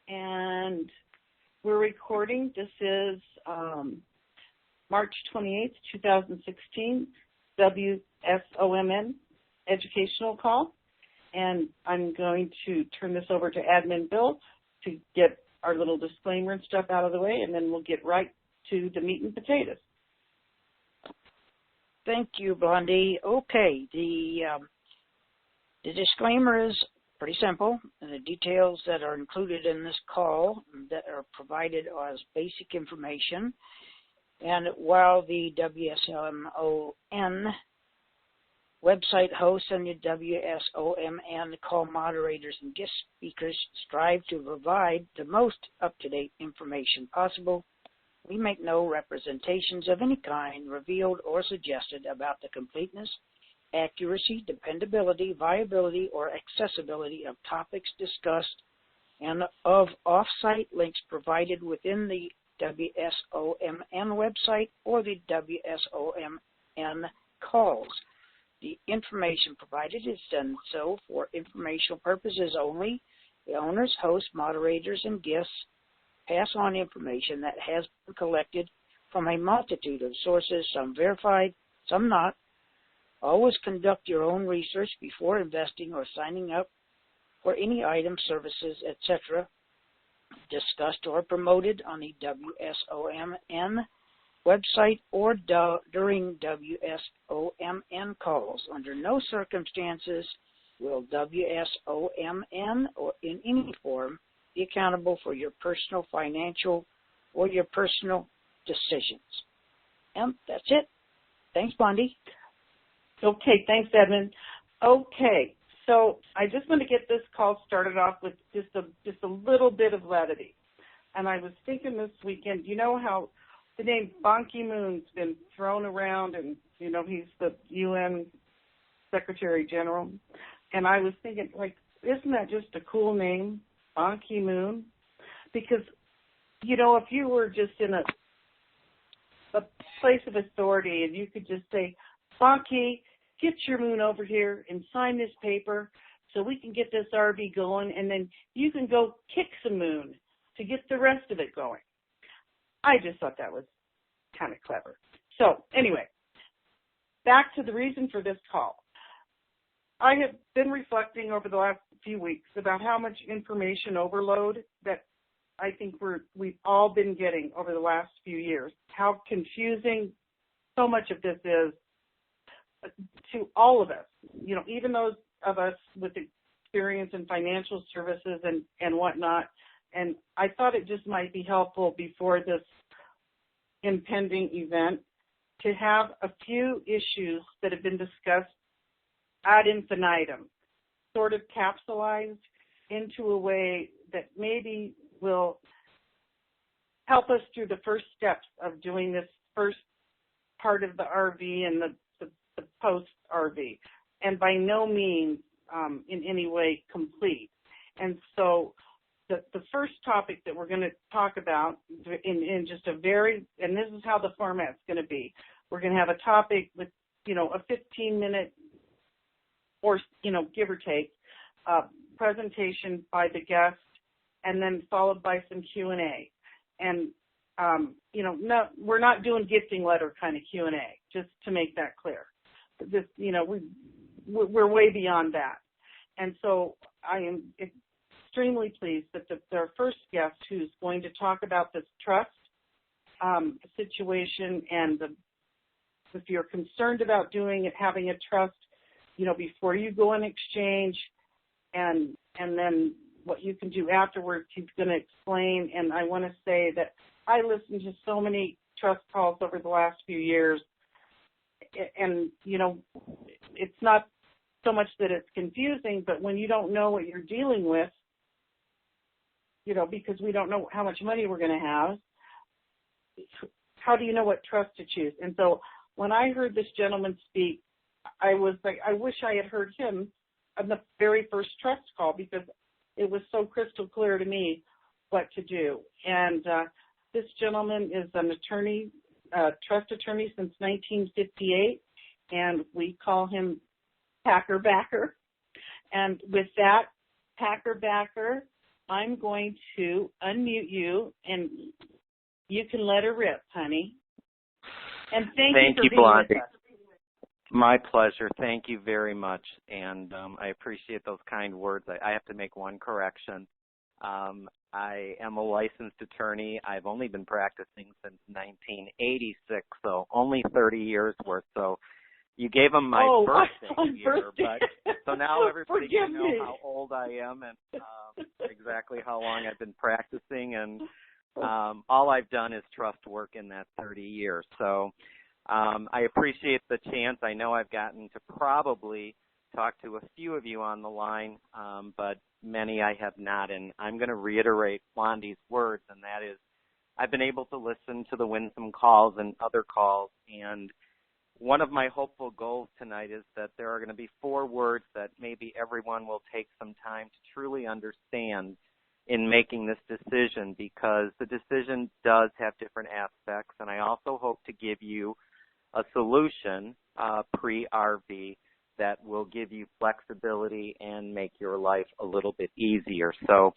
and we're recording. This is March 28th, 2016, WSOMN educational call, and I'm going to turn this over to Admin Bill to get our little disclaimer and stuff out of the way, and then we'll get right to the meat and potatoes. Thank you, Blondie. Okay, the disclaimer is pretty simple. The details that are included in this call that are provided as basic information. And while the WSOMN website hosts and the WSOMN call moderators and guest speakers strive to provide the most up-to-date information possible, we make no representations of any kind revealed or suggested about the completeness, accuracy, dependability, viability, or accessibility of topics discussed and of off-site links provided within the WSOMN website or the WSOMN calls. The information provided is done so for informational purposes only. The owners, hosts, moderators, and guests pass on information that has been collected from a multitude of sources, some verified, some not. Always conduct your own research before investing or signing up for any items, services, etc. discussed or promoted on the WSOMN website or during WSOMN calls. Under no circumstances will WSOMN or in any form be accountable for your personal, financial, or your personal decisions. And that's it. Thanks, Blondie. Okay, thanks, Edmund. Okay, so I just want to get this call started off with just a little bit of levity. And I was thinking this weekend, you know how the name Ban Ki-moon's been thrown around, and, you know, he's the UN Secretary General. And I was thinking, like, isn't that just a cool name, Ban Ki-moon? Because, you know, if you were just in a place of authority and you could just say, Ban Ki, get your moon over here and sign this paper so we can get this RV going, and then you can go kick some moon to get the rest of it going. I just thought that was kind of clever. So anyway, back to the reason for this call. I have been reflecting over the last few weeks about how much information overload that I think we've all been getting over the last few years, how confusing so much of this is to all of us, you know, even those of us with experience in financial services and whatnot. And I thought it just might be helpful before this impending event to have a few issues that have been discussed ad infinitum, sort of capsulized into a way that maybe will help us through the first steps of doing this first part of the RV and the post-RV, and by no means in any way complete. And so the first topic that we're going to talk about in just a very, and this is how the format's going to be, we're going to have a topic with, you know, a 15-minute or, you know, give or take, presentation by the guest, and then followed by some Q&A. And, you know, we're not doing gifting letter kind of Q&A, just to make that clear. This, you know, we're way beyond that. And so I am extremely pleased that our first guest, who's going to talk about this trust situation, and if you're concerned about doing it, having a trust, you know, before you go in exchange, and then what you can do afterwards, he's going to explain. And I want to say that I listened to so many trust calls over the last few years, and, you know, it's not so much that it's confusing, but when you don't know what you're dealing with, you know, because we don't know how much money we're going to have, how do you know what trust to choose? And so when I heard this gentleman speak, I was like, I wish I had heard him on the very first trust call, because it was so crystal clear to me what to do. And this gentleman is an attorney, trust attorney since 1958, and we call him Packer Backer. And with that, Packer Backer, I'm going to unmute you, and you can let her rip, honey. And thank you for being Blondie. with us. My pleasure. Thank you very much, and I appreciate those kind words. I have to make one correction. I am a licensed attorney. I've only been practicing since 1986, so only 30 years worth. So you gave them my birthday year, but so now everybody can know how old I am and exactly how long I've been practicing, and all I've done is trust work in that 30 years. So I appreciate the chance. I know I've gotten to probably talk to a few of you on the line, but many I have not, and I'm going to reiterate Blondie's words, and that is I've been able to listen to the Winsome calls and other calls, and one of my hopeful goals tonight is that there are going to be 4 words that maybe everyone will take some time to truly understand in making this decision, because the decision does have different aspects, and I also hope to give you a solution pre-RV that will give you flexibility and make your life a little bit easier. So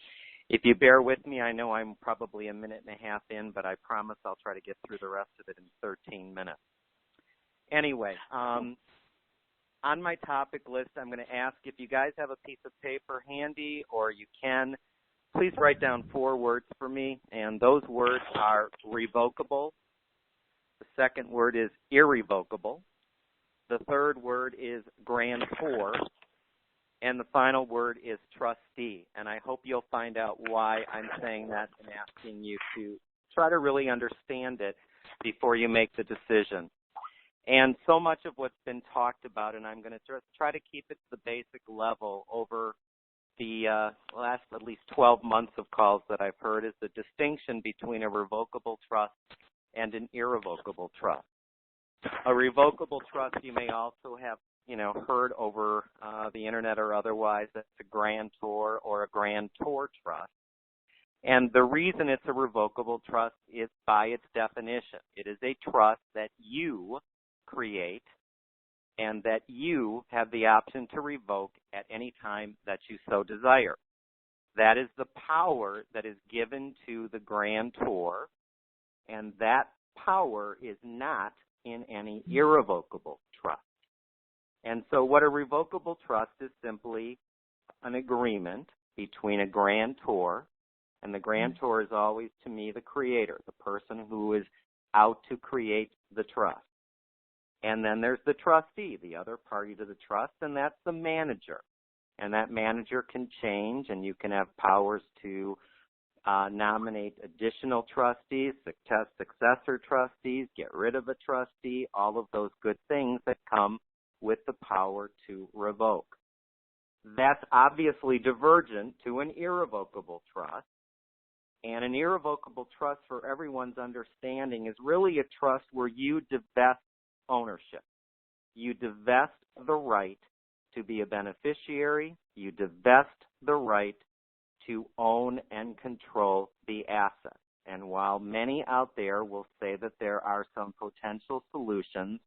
if you bear with me, I know I'm probably a minute and a half in, but I promise I'll try to get through the rest of it in 13 minutes. Anyway, on my topic list, I'm going to ask if you guys have a piece of paper handy, or you can, please write down 4 words for me, and those words are revocable. The second word is irrevocable. The third word is grantor. And the final word is trustee. And I hope you'll find out why I'm saying that and asking you to try to really understand it before you make the decision. And so much of what's been talked about, and I'm going to just try to keep it to the basic level over the last at least 12 months of calls that I've heard, is the distinction between a revocable trust and an irrevocable trust. A revocable trust you may also have, heard over the internet or otherwise. That's a grantor or a grantor trust. And the reason it's a revocable trust is by its definition. It is a trust that you create and that you have the option to revoke at any time that you so desire. That is the power that is given to the grantor, and that power is not in any irrevocable trust. And so what a revocable trust is simply an agreement between a grantor, and the grantor is always, to me, the creator, the person who is out to create the trust. And then there's the trustee, the other party to the trust, and that's the manager. And that manager can change, and you can have powers to nominate additional trustees, successor trustees, get rid of a trustee, all of those good things that come with the power to revoke. That's obviously divergent to an irrevocable trust. And an irrevocable trust, for everyone's understanding, is really a trust where you divest ownership. You divest the right to be a beneficiary. You divest the right to own and control the asset. And while many out there will say that there are some potential solutions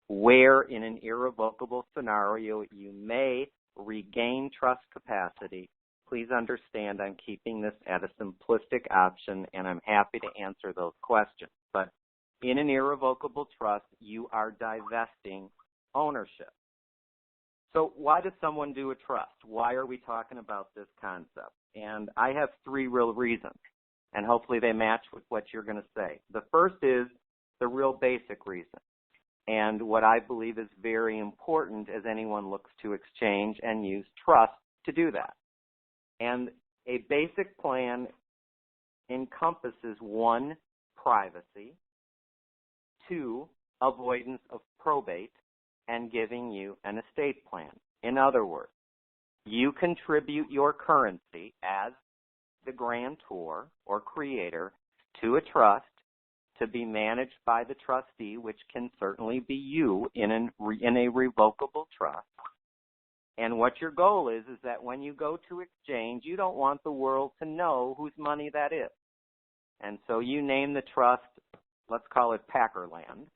where in an irrevocable scenario you may regain trust capacity, please understand I'm keeping this at a simplistic option, and I'm happy to answer those questions. But in an irrevocable trust, you are divesting ownership. So why does someone do a trust? Why are we talking about this concept? And I have 3 real reasons, and hopefully they match with what you're going to say. The first is the real basic reason, and what I believe is very important as anyone looks to exchange and use trust to do that. And a basic plan encompasses 1, privacy, 2, avoidance of probate, and giving you an estate plan. In other words, you contribute your currency as the grantor or creator to a trust to be managed by the trustee, which can certainly be you in a revocable trust. And what your goal is that when you go to exchange, you don't want the world to know whose money that is. And so you name the trust, let's call it Packerland.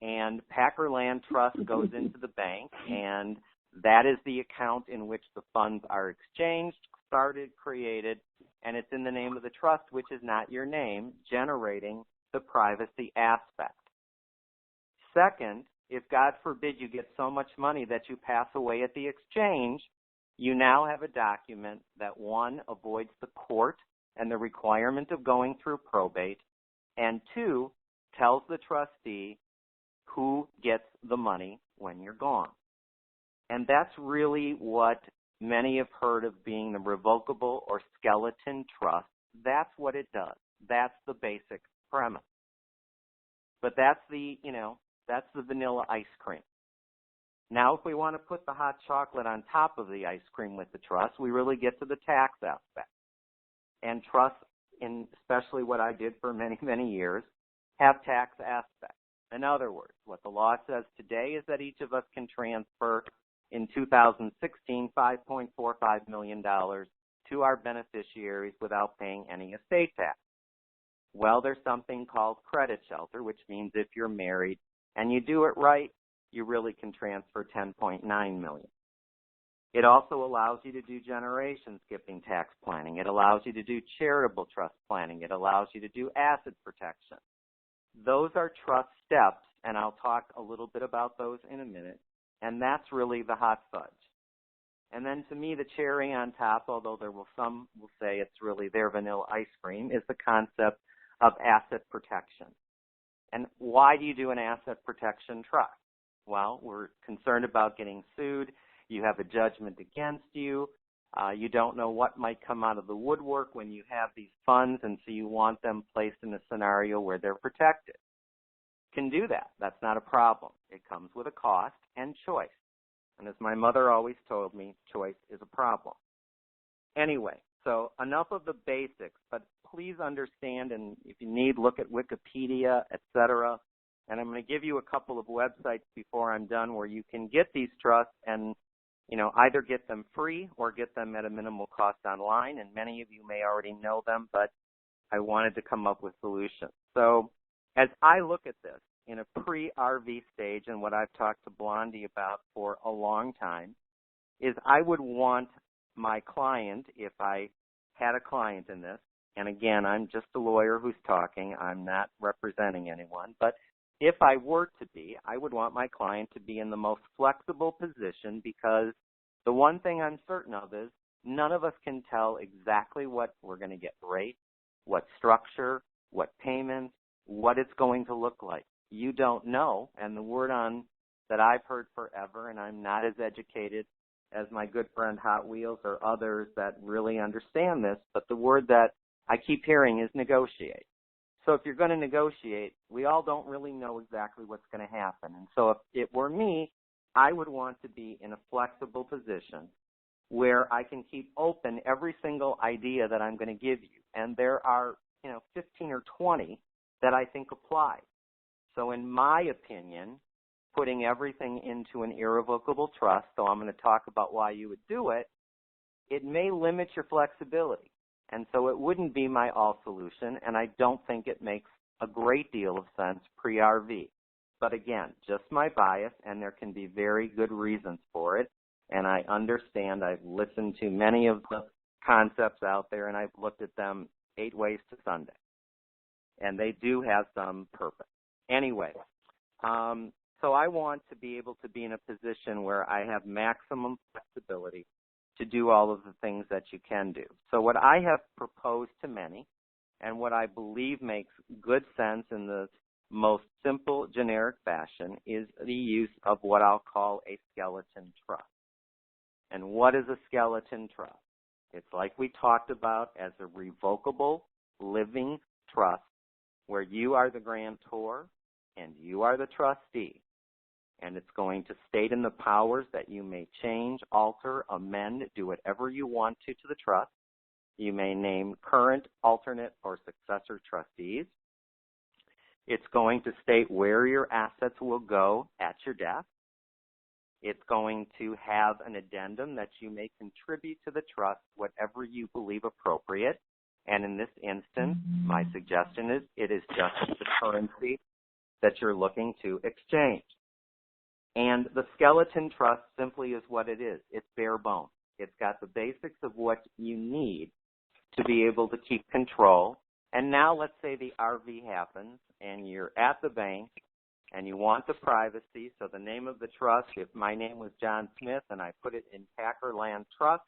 And Packerland Trust goes into the bank, and That is the account in which the funds are exchanged, started, created, and it's in the name of the trust, which is not your name, generating the privacy aspect. Second, if God forbid you get so much money that you pass away at the exchange, you now have a document that, one, avoids the court and the requirement of going through probate, and two, tells the trustee who gets the money when you're gone. And that's really what many have heard of being the revocable or skeleton trust. That's what it does. That's the basic premise. But that's the vanilla ice cream. Now, if we want to put the hot chocolate on top of the ice cream with the trust, we really get to the tax aspect. And trusts, especially what I did for many, many years, have tax aspects. In other words, what the law says today is that each of us can transfer in 2016 $5.45 million to our beneficiaries without paying any estate tax. Well, there's something called credit shelter, which means if you're married and you do it right, you really can transfer $10.9 million. It also allows you to do generation skipping tax planning. It allows you to do charitable trust planning. It allows you to do asset protection. Those are trust steps, and I'll talk a little bit about those in a minute, and that's really the hot fudge. And then to me, the cherry on top, although some will say it's really their vanilla ice cream, is the concept of asset protection. And why do you do an asset protection trust? Well, we're concerned about getting sued. You have a judgment against you. You don't know what might come out of the woodwork when you have these funds, and so you want them placed in a scenario where they're protected. Can do that. That's not a problem. It comes with a cost and choice. And as my mother always told me, choice is a problem. Anyway, so enough of the basics, but please understand, and if you need, look at Wikipedia, etc. And I'm going to give you a couple of websites before I'm done where you can get these trusts and, either get them free or get them at a minimal cost online. And many of you may already know them, but I wanted to come up with solutions. So as I look at this in a pre-RV stage, and what I've talked to Blondie about for a long time, is I would want my client, if I had a client in this, and again, I'm just a lawyer who's talking, I'm not representing anyone, but if I were to be, I would want my client to be in the most flexible position, because the one thing I'm certain of is none of us can tell exactly what we're going to get rate, what structure, what payments, what it's going to look like. You don't know, and the word on that I've heard forever, and I'm not as educated as my good friend Hot Wheels or others that really understand this, but the word that I keep hearing is negotiate. So if you're going to negotiate, we all don't really know exactly what's going to happen. And so if it were me, I would want to be in a flexible position where I can keep open every single idea that I'm going to give you. And there are, 15 or 20 that I think apply. So in my opinion, putting everything into an irrevocable trust, so I'm going to talk about why you would do it, it may limit your flexibility. And so it wouldn't be my all solution, and I don't think it makes a great deal of sense pre-RV. But again, just my bias, and there can be very good reasons for it. And I understand, I've listened to many of the concepts out there, and I've looked at them 8 ways to Sunday. And they do have some purpose. Anyway, so I want to be able to be in a position where I have maximum flexibility to do all of the things that you can do. So what I have proposed to many, and what I believe makes good sense in the most simple, generic fashion, is the use of what I'll call a skeleton trust. And what is a skeleton trust? It's like we talked about as a revocable living trust where you are the grantor and you are the trustee. And it's going to state in the powers that you may change, alter, amend, do whatever you want to the trust. You may name current, alternate, or successor trustees. It's going to state where your assets will go at your death. It's going to have an addendum that you may contribute to the trust whatever you believe appropriate. And in this instance, my suggestion is it is just the currency that you're looking to exchange. And the skeleton trust simply is what it is. It's bare bones. It's got the basics of what you need to be able to keep control. And now let's say the RV happens and you're at the bank and you want the privacy. So the name of the trust, if my name was John Smith and I put it in Packerland Trust,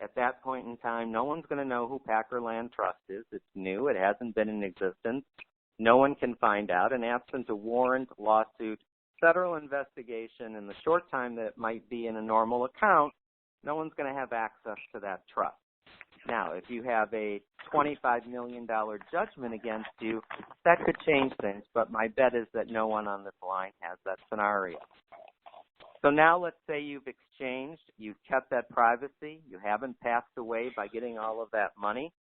at that point in time, no one's going to know who Packerland Trust is. It's new. It hasn't been in existence. No one can find out. And absent a warrant, lawsuit, federal investigation, in the short time that it might be in a normal account, no one's going to have access to that trust. Now, if you have a $25 million judgment against you, that could change things, but my bet is that no one on this line has that scenario. So now let's say you've exchanged, you've kept that privacy, you haven't passed away by getting all of that money.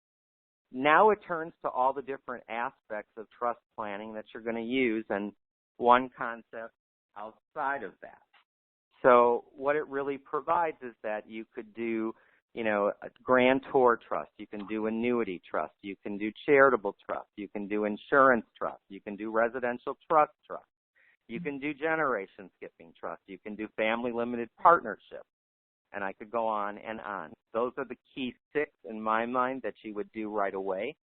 Now it turns to all the different aspects of trust planning that you're going to use and one concept outside of that. So what it really provides is that you could do, a grantor trust, you can do annuity trust, you can do charitable trust, you can do insurance trust, you can do residential trust, you can do generation skipping trust, you can do family limited partnership, and I could go on and on. Those are the key 6 in my mind that you would do right away.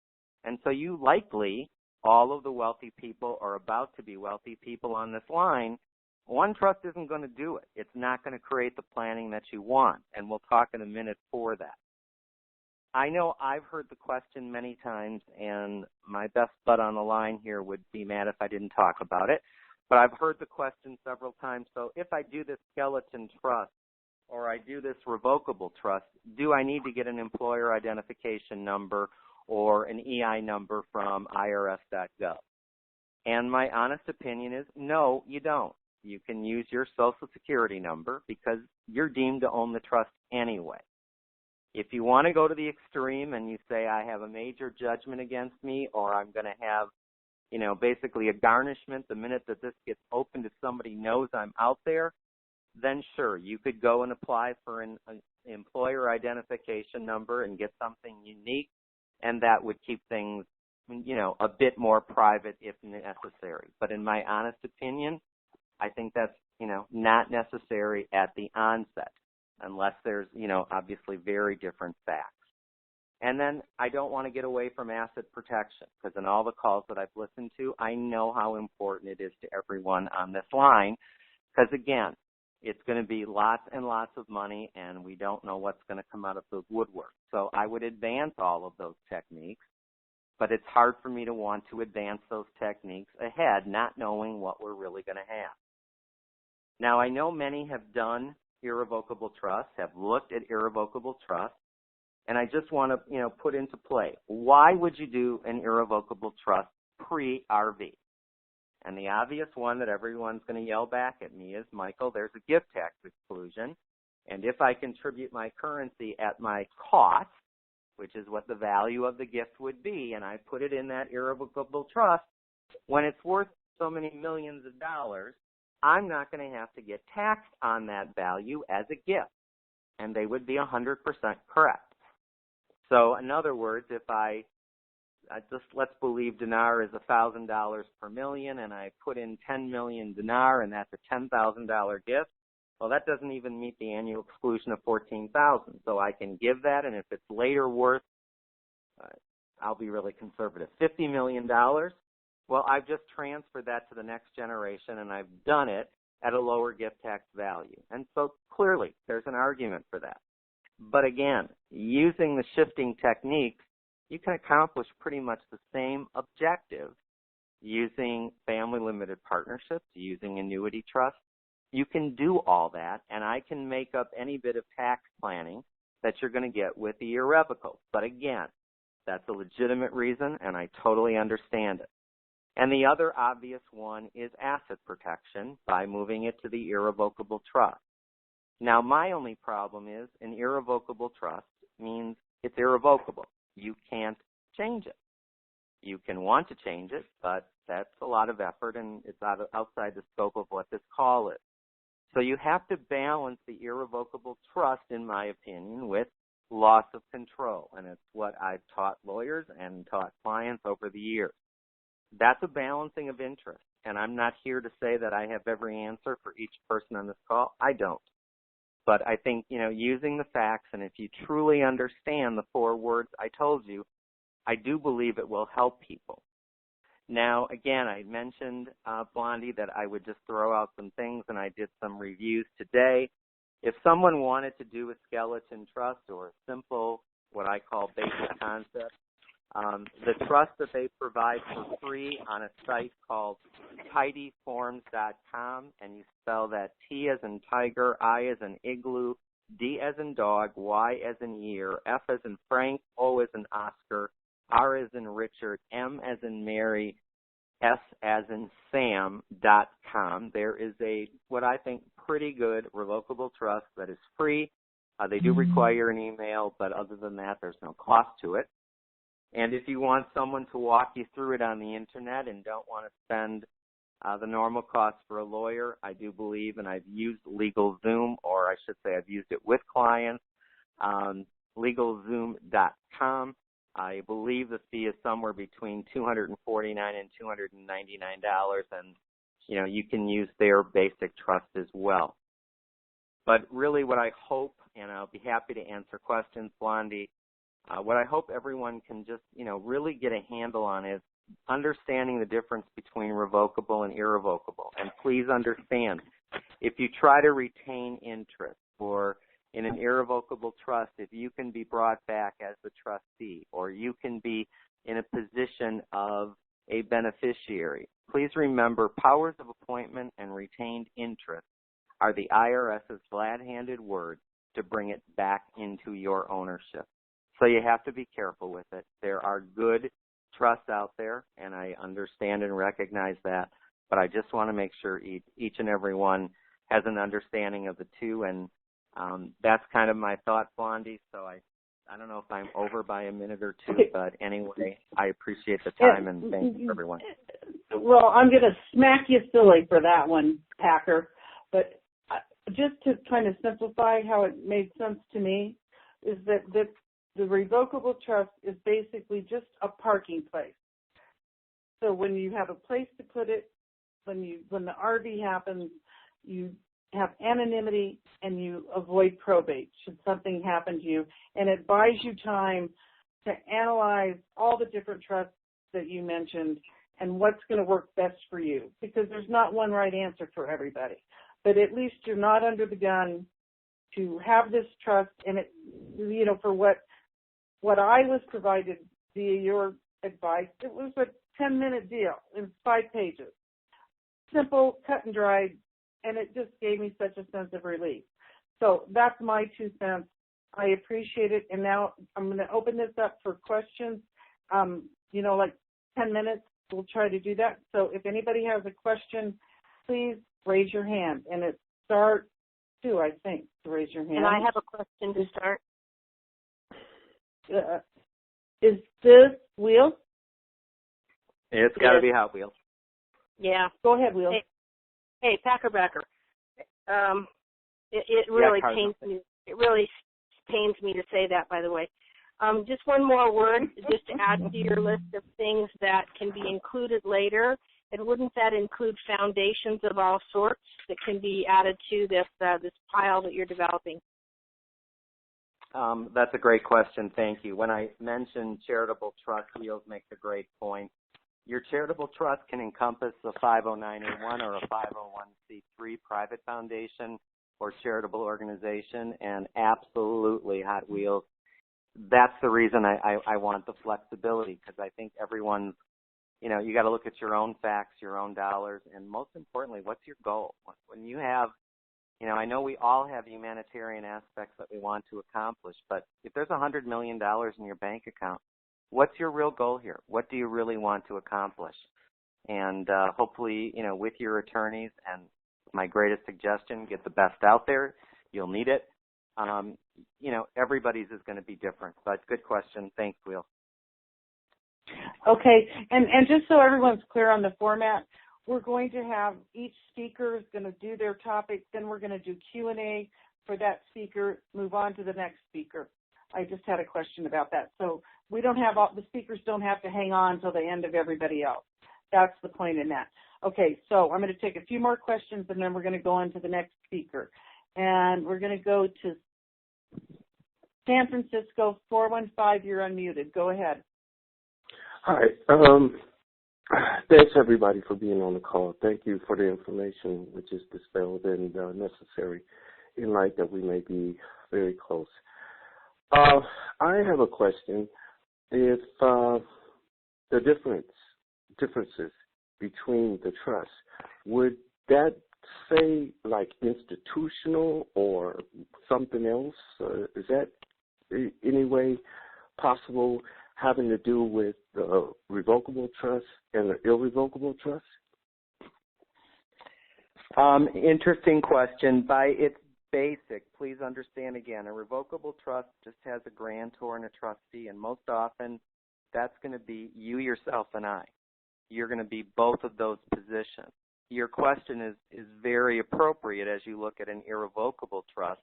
And so you likely, all of the wealthy people or about to be wealthy people on this line, one trust isn't going to do it. It's not going to create the planning that you want, and we'll talk in a minute for that. I know I've heard the question many times, and my best bud on the line here would be mad if I didn't talk about it, but I've heard the question several times. So if I do this skeleton trust or I do this revocable trust, do I need to get an employer identification number or an EI number from IRS.gov? And my honest opinion is no, you don't. You can use your Social Security number because you're deemed to own the trust anyway. If you want to go to the extreme and you say, I have a major judgment against me, or I'm going to have, basically a garnishment the minute that this gets opened if somebody knows I'm out there, then sure, you could go and apply for an employer identification number and get something unique, and that would keep things, a bit more private if necessary. But in my honest opinion, I think that's, not necessary at the onset unless there's, obviously very different facts. And then I don't want to get away from asset protection because in all the calls that I've listened to, I know how important it is to everyone on this line because, again, it's going to be lots and lots of money and we don't know what's going to come out of the woodwork. So I would advance all of those techniques, but it's hard for me to want to advance those techniques ahead, not knowing what we're really going to have. Now, I know many have done irrevocable trust, have looked at irrevocable trust, and I just want to, put into play, why would you do an irrevocable trust pre-RV? And the obvious one that everyone's going to yell back at me is, Michael, there's a gift tax exclusion, and if I contribute my currency at my cost, which is what the value of the gift would be, and I put it in that irrevocable trust, when it's worth so many millions of dollars, I'm not going to have to get taxed on that value as a gift, and they would be 100% correct. So in other words, if I just let's believe dinar is $1,000 per million, and I put in 10 million dinar, and that's a $10,000 gift, well, that doesn't even meet the annual exclusion of $14,000. So I can give that, and if it's later worth, I'll be really conservative, $50 million, well, I've just transferred that to the next generation, and I've done it at a lower gift tax value. And so clearly there's an argument for that. But again, using the shifting techniques, you can accomplish pretty much the same objective using family limited partnerships, using annuity trusts. You can do all that, and I can make up any bit of tax planning that you're going to get with the irrevocable. But again, that's a legitimate reason, and I totally understand it. And the other obvious one is asset protection by moving it to the irrevocable trust. Now, my only problem is an irrevocable trust means it's irrevocable. You can't change it. You can want to change it, but that's a lot of effort, and it's outside the scope of what this call is. So you have to balance the irrevocable trust, in my opinion, with loss of control, and it's what I've taught lawyers and taught clients over the years. that's a balancing of interest. And I'm not here to say that I have every answer for each person on this call. I don't. But I think, using the facts, and if you truly understand the 4 words I told you, I do believe it will help people. Now, again, I mentioned, Blondie, that I would just throw out some things, and I did some reviews today. If someone wanted to do a skeleton trust or a simple, what I call basic concept, the trust that they provide for free on a site called tidyforms.com, and you spell that T as in tiger, I as in igloo, D as in dog, Y as in ear, F as in Frank, O as in Oscar, R as in Richard, M as in Mary, S as in Sam.com. There is a, what I think, pretty good revocable trust that is free. They do require an email, but other than that, there's no cost to it. And if you want someone to walk you through it on the Internet and don't want to spend the normal cost for a lawyer, I do believe, and I've used LegalZoom, or I should say I've used it with clients, LegalZoom.com. I believe the fee is somewhere between $249 and $299, and, you can use their basic trust as well. But really what I hope, and I'll be happy to answer questions, Blondie, what I hope everyone can just, really get a handle on is understanding the difference between revocable and irrevocable. And please understand, if you try to retain interest or in an irrevocable trust, if you can be brought back as the trustee or you can be in a position of a beneficiary, please remember powers of appointment and retained interest are the IRS's glad-handed word to bring it back into your ownership. So you have to be careful with it. There are good trusts out there, and I understand and recognize that, but I just want to make sure each and every one has an understanding of the two, and that's kind of my thought, Blondie. So I don't know if I'm over by a minute or two, but anyway, I appreciate the time, and thank you, everyone. Well, I'm going to smack you silly for that one, Packer, but just to kind of simplify how it made sense to me is that the revocable trust is basically just a parking place. So when you have a place to put it, when the RV happens, you have anonymity and you avoid probate should something happen to you, and it buys you time to analyze all the different trusts that you mentioned and what's going to work best for you, because there's not one right answer for everybody. But at least you're not under the gun to have this trust, and it, for what I was provided via your advice, it was a 10-minute deal. It was 5 pages. Simple, cut and dried, and it just gave me such a sense of relief. So that's my 2 cents. I appreciate it, and now I'm going to open this up for questions. Like 10 minutes, we'll try to do that. So if anybody has a question, please raise your hand, and it's star 2, I think, to raise your hand. And I have a question to start. Is this Wheel? It's got to be Hot Wheels. Yeah. Go ahead, Wheel. Hey, Packerbacker. It really pains me. It really pains me to say that, by the way. Just one more word, just to add to your list of things that can be included later. And wouldn't that include foundations of all sorts that can be added to this pile that you're developing? That's a great question. Thank you. When I mentioned charitable trust, Wheels makes a great point. Your charitable trust can encompass a 509A1 or a 501c3 private foundation or charitable organization, and absolutely, Hot Wheels. That's the reason I want the flexibility, because I think everyone's, you got to look at your own facts, your own dollars, and most importantly, what's your goal? When you have, I know we all have humanitarian aspects that we want to accomplish, but if there's $100 million in your bank account, what's your real goal here? What do you really want to accomplish? And hopefully, with your attorneys, and my greatest suggestion, get the best out there. You'll need it. Everybody's is going to be different, but good question. Thanks, Wheel. Okay, and just so everyone's clear on the format, we're going to have each speaker is going to do their topic, then we're going to do Q&A for that speaker, move on to the next speaker. I just had a question about that. So we don't have the speakers don't have to hang on till the end of everybody else. That's the point in that. Okay, so I'm going to take a few more questions, and then we're going to go on to the next speaker. And we're going to go to San Francisco 415. You're unmuted. Go ahead. Hi. Thanks, everybody, for being on the call. Thank you for the information, which is dispelled and necessary in light that we may be very close. I have a question. If the differences between the trusts, would that say like institutional or something else? Is that in any way possible having to do with the revocable trust and the irrevocable trust? Interesting question. By its basic, please understand again, a revocable trust just has a grantor and a trustee, and most often that's going to be you, yourself, and I. You're going to be both of those positions. Your question is very appropriate as you look at an irrevocable trust,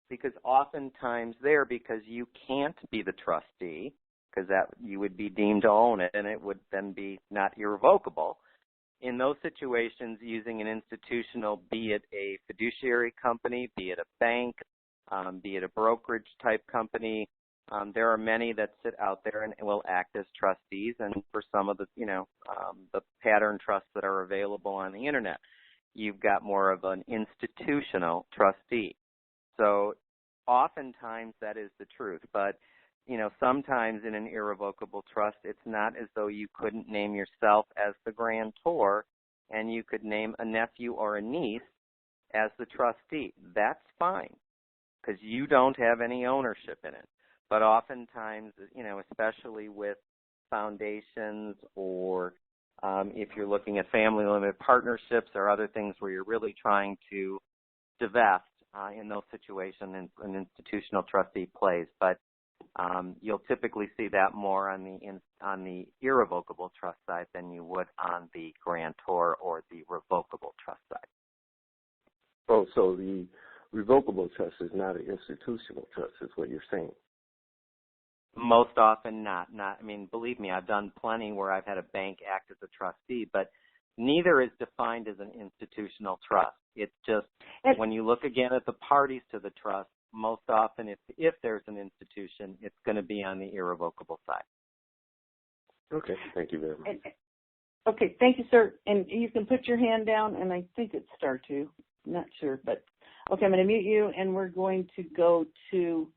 because oftentimes because you can't be the trustee, because that you would be deemed to own it, and it would then be not irrevocable. In those situations, using an institutional, be it a fiduciary company, be it a bank, be it a brokerage type company, there are many that sit out there and will act as trustees. And for some of the, the pattern trusts that are available on the internet, you've got more of an institutional trustee. So oftentimes that is the truth, but sometimes in an irrevocable trust, it's not as though you couldn't name yourself as the grantor and you could name a nephew or a niece as the trustee. That's fine because you don't have any ownership in it. But oftentimes, especially with foundations or if you're looking at family limited partnerships or other things where you're really trying to divest, in those situations, an institutional trustee plays. But you'll typically see that more on the irrevocable trust side than you would on the grantor or the revocable trust side. Oh, so the revocable trust is not an institutional trust, is what you're saying? Most often not. Believe me, I've done plenty where I've had a bank act as a trustee, but neither is defined as an institutional trust. It's just when you look again at the parties to the trust, most often if there's an institution, it's going to be on the irrevocable side. Okay, thank you very much. Okay, thank you, sir. And you can put your hand down, and I think it's star 2. I'm not sure, but okay, I'm going to mute you, and we're going to go to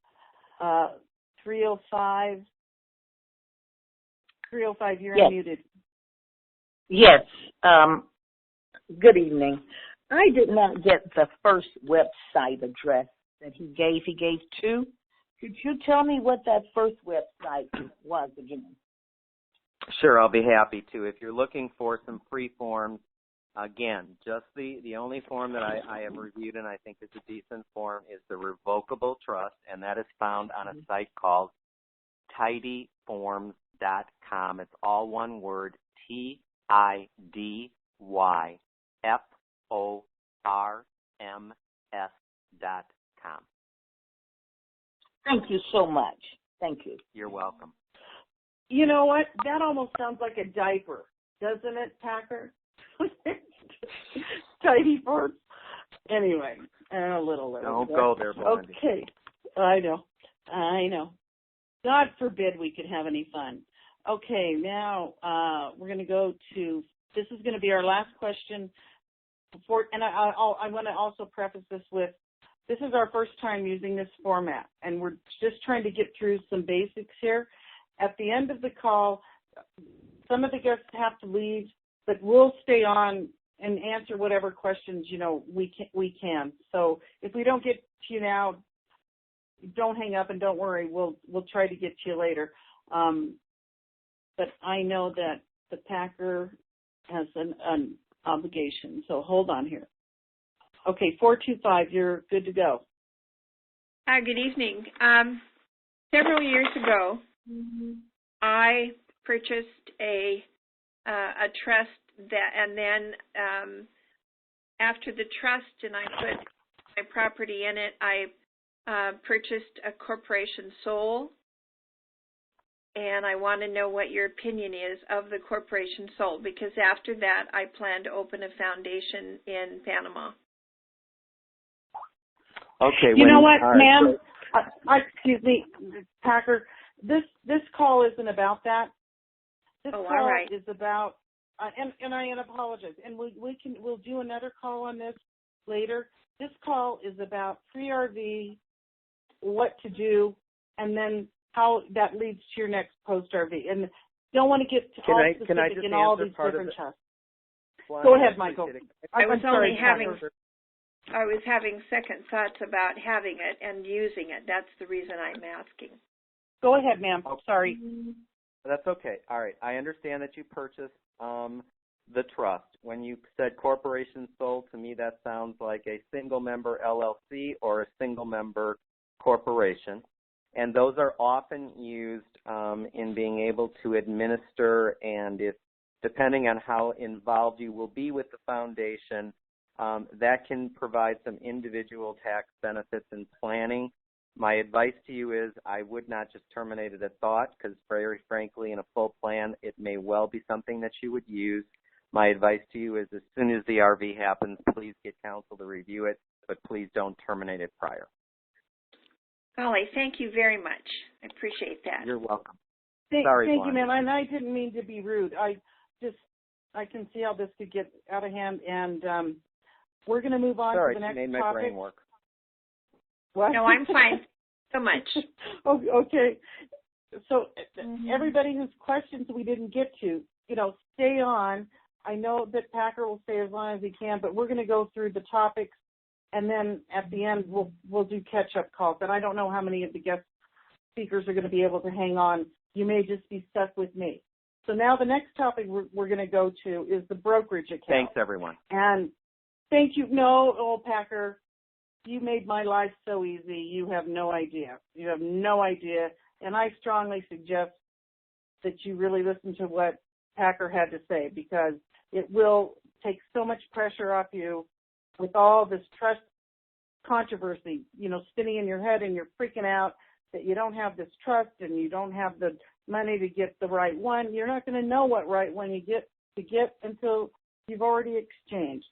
305. 305, you're unmuted. Yes. Good evening. I did not get the first website address that he gave. He gave 2. Could you tell me what that first website was again? Sure, I'll be happy to. If you're looking for some free forms, again, just the only form that I have reviewed and I think is a decent form is the revocable trust, and that is found on a site called tidyforms.com. It's all one word, tidyforms.com. Thank you so much. Thank you. You're welcome. You know what? That almost sounds like a diaper, doesn't it, Packer? Tidy forms. Anyway, a little. Don't go there, Blondie. Okay. I know. God forbid we could have any fun. Okay, now we're going to go to, this is going to be our last question. I want to also preface this with, this is our first time using this format, and we're just trying to get through some basics here. At the end of the call, some of the guests have to leave, but we'll stay on and answer whatever questions, we can. So if we don't get to you now, don't hang up and don't worry. We'll try to get to you later. But I know that the Packer has an obligation, so hold on here. Okay, 425, you're good to go. Good evening. Several years ago, I purchased a trust and then after the trust and I put my property in it, I purchased a corporation sole. and I want to know what your opinion is of the corporation sold, because after that I plan to open a foundation in Panama. Okay. You know what, right, ma'am? Excuse me, Packer. This call isn't about that. This all call right. is about, and I apologize. And we'll do another call on this later. This call is about pre-RV, what to do, and then how that leads to your next post-RV. And don't want to get all specific in all these different tests. Go ahead, Michael. I was sorry, having second thoughts about having it and using it. That's the reason I'm asking. Go ahead, ma'am. Sorry. That's okay. All right. I understand that you purchased the trust. When you said corporation sold, to me that sounds like a single-member LLC or a single-member corporation. And those are often used in being able to administer, and if depending on how involved you will be with the foundation, that can provide some individual tax benefits in planning. My advice to you is I would not just terminate it at thought, because very frankly, in a full plan, it may well be something that you would use. My advice to you is as soon as the RV happens, please get counsel to review it, but please don't terminate it prior. Golly, thank you very much. I appreciate that. You're welcome. Thank Blondie. you, ma'am. And I didn't mean to be rude. I can see how this could get out of hand, and we're going to move on to the next topic. You made my brain work. What? No, I'm fine. So much. Okay. So everybody whose questions we didn't get to, stay on. I know that Packer will stay as long as he can, but we're going to go through the topics, and then at the end we'll do catch-up calls. And I don't know how many of the guest speakers are going to be able to hang on. You may just be stuck with me. So now the next topic we're going to go to is the brokerage account. Thanks, everyone. And thank you. No, old Packer, you made my life so easy. You have no idea. You have no idea. And I strongly suggest that you really listen to what Packer had to say, because it will take so much pressure off you with all this trust controversy, spinning in your head, and you're freaking out that you don't have this trust and you don't have the money to get the right one. You're not going to know what right one you get until you've already exchanged.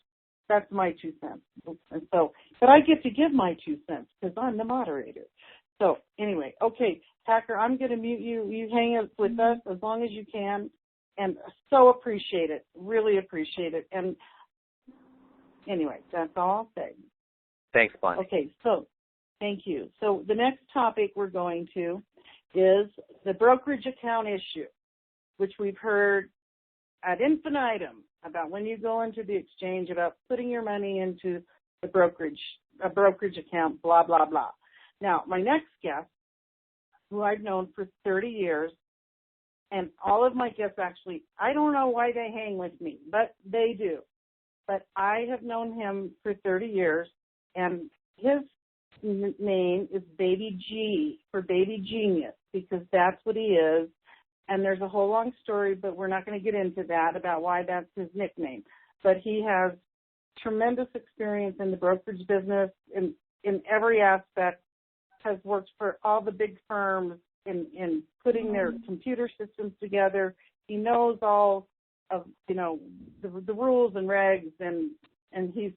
That's my 2 cents. And so, but I get to give my 2 cents because I'm the moderator. So anyway, okay, Packer, I'm going to mute you. You hang up with us as long as you can, and so appreciate it. Really appreciate it. And anyway, that's all I'll say. Thanks, Blondie. Okay, so thank you. So the next topic we're going to is the brokerage account issue, which we've heard ad infinitum about when you go into the exchange, about putting your money into a brokerage account, blah, blah, blah. Now, my next guest, who I've known for 30 years, and all of my guests actually, I don't know why they hang with me, but they do. But I have known him for 30 years, and his name is Baby G, for Baby Genius, because that's what he is. And there's a whole long story, but we're not going to get into that, about why that's his nickname. But he has tremendous experience in the brokerage business in every aspect, has worked for all the big firms in putting their computer systems together. He knows all of, the rules and regs, and he's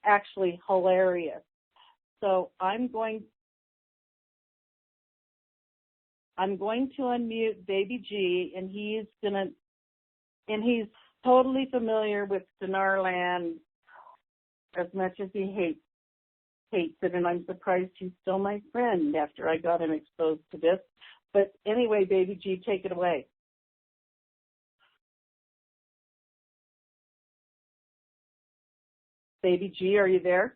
actually hilarious. So I'm going to unmute Baby G, and he's totally familiar with Dinarland as much as he hates it, and I'm surprised he's still my friend after I got him exposed to this. But anyway, Baby G, take it away. Baby G, are you there?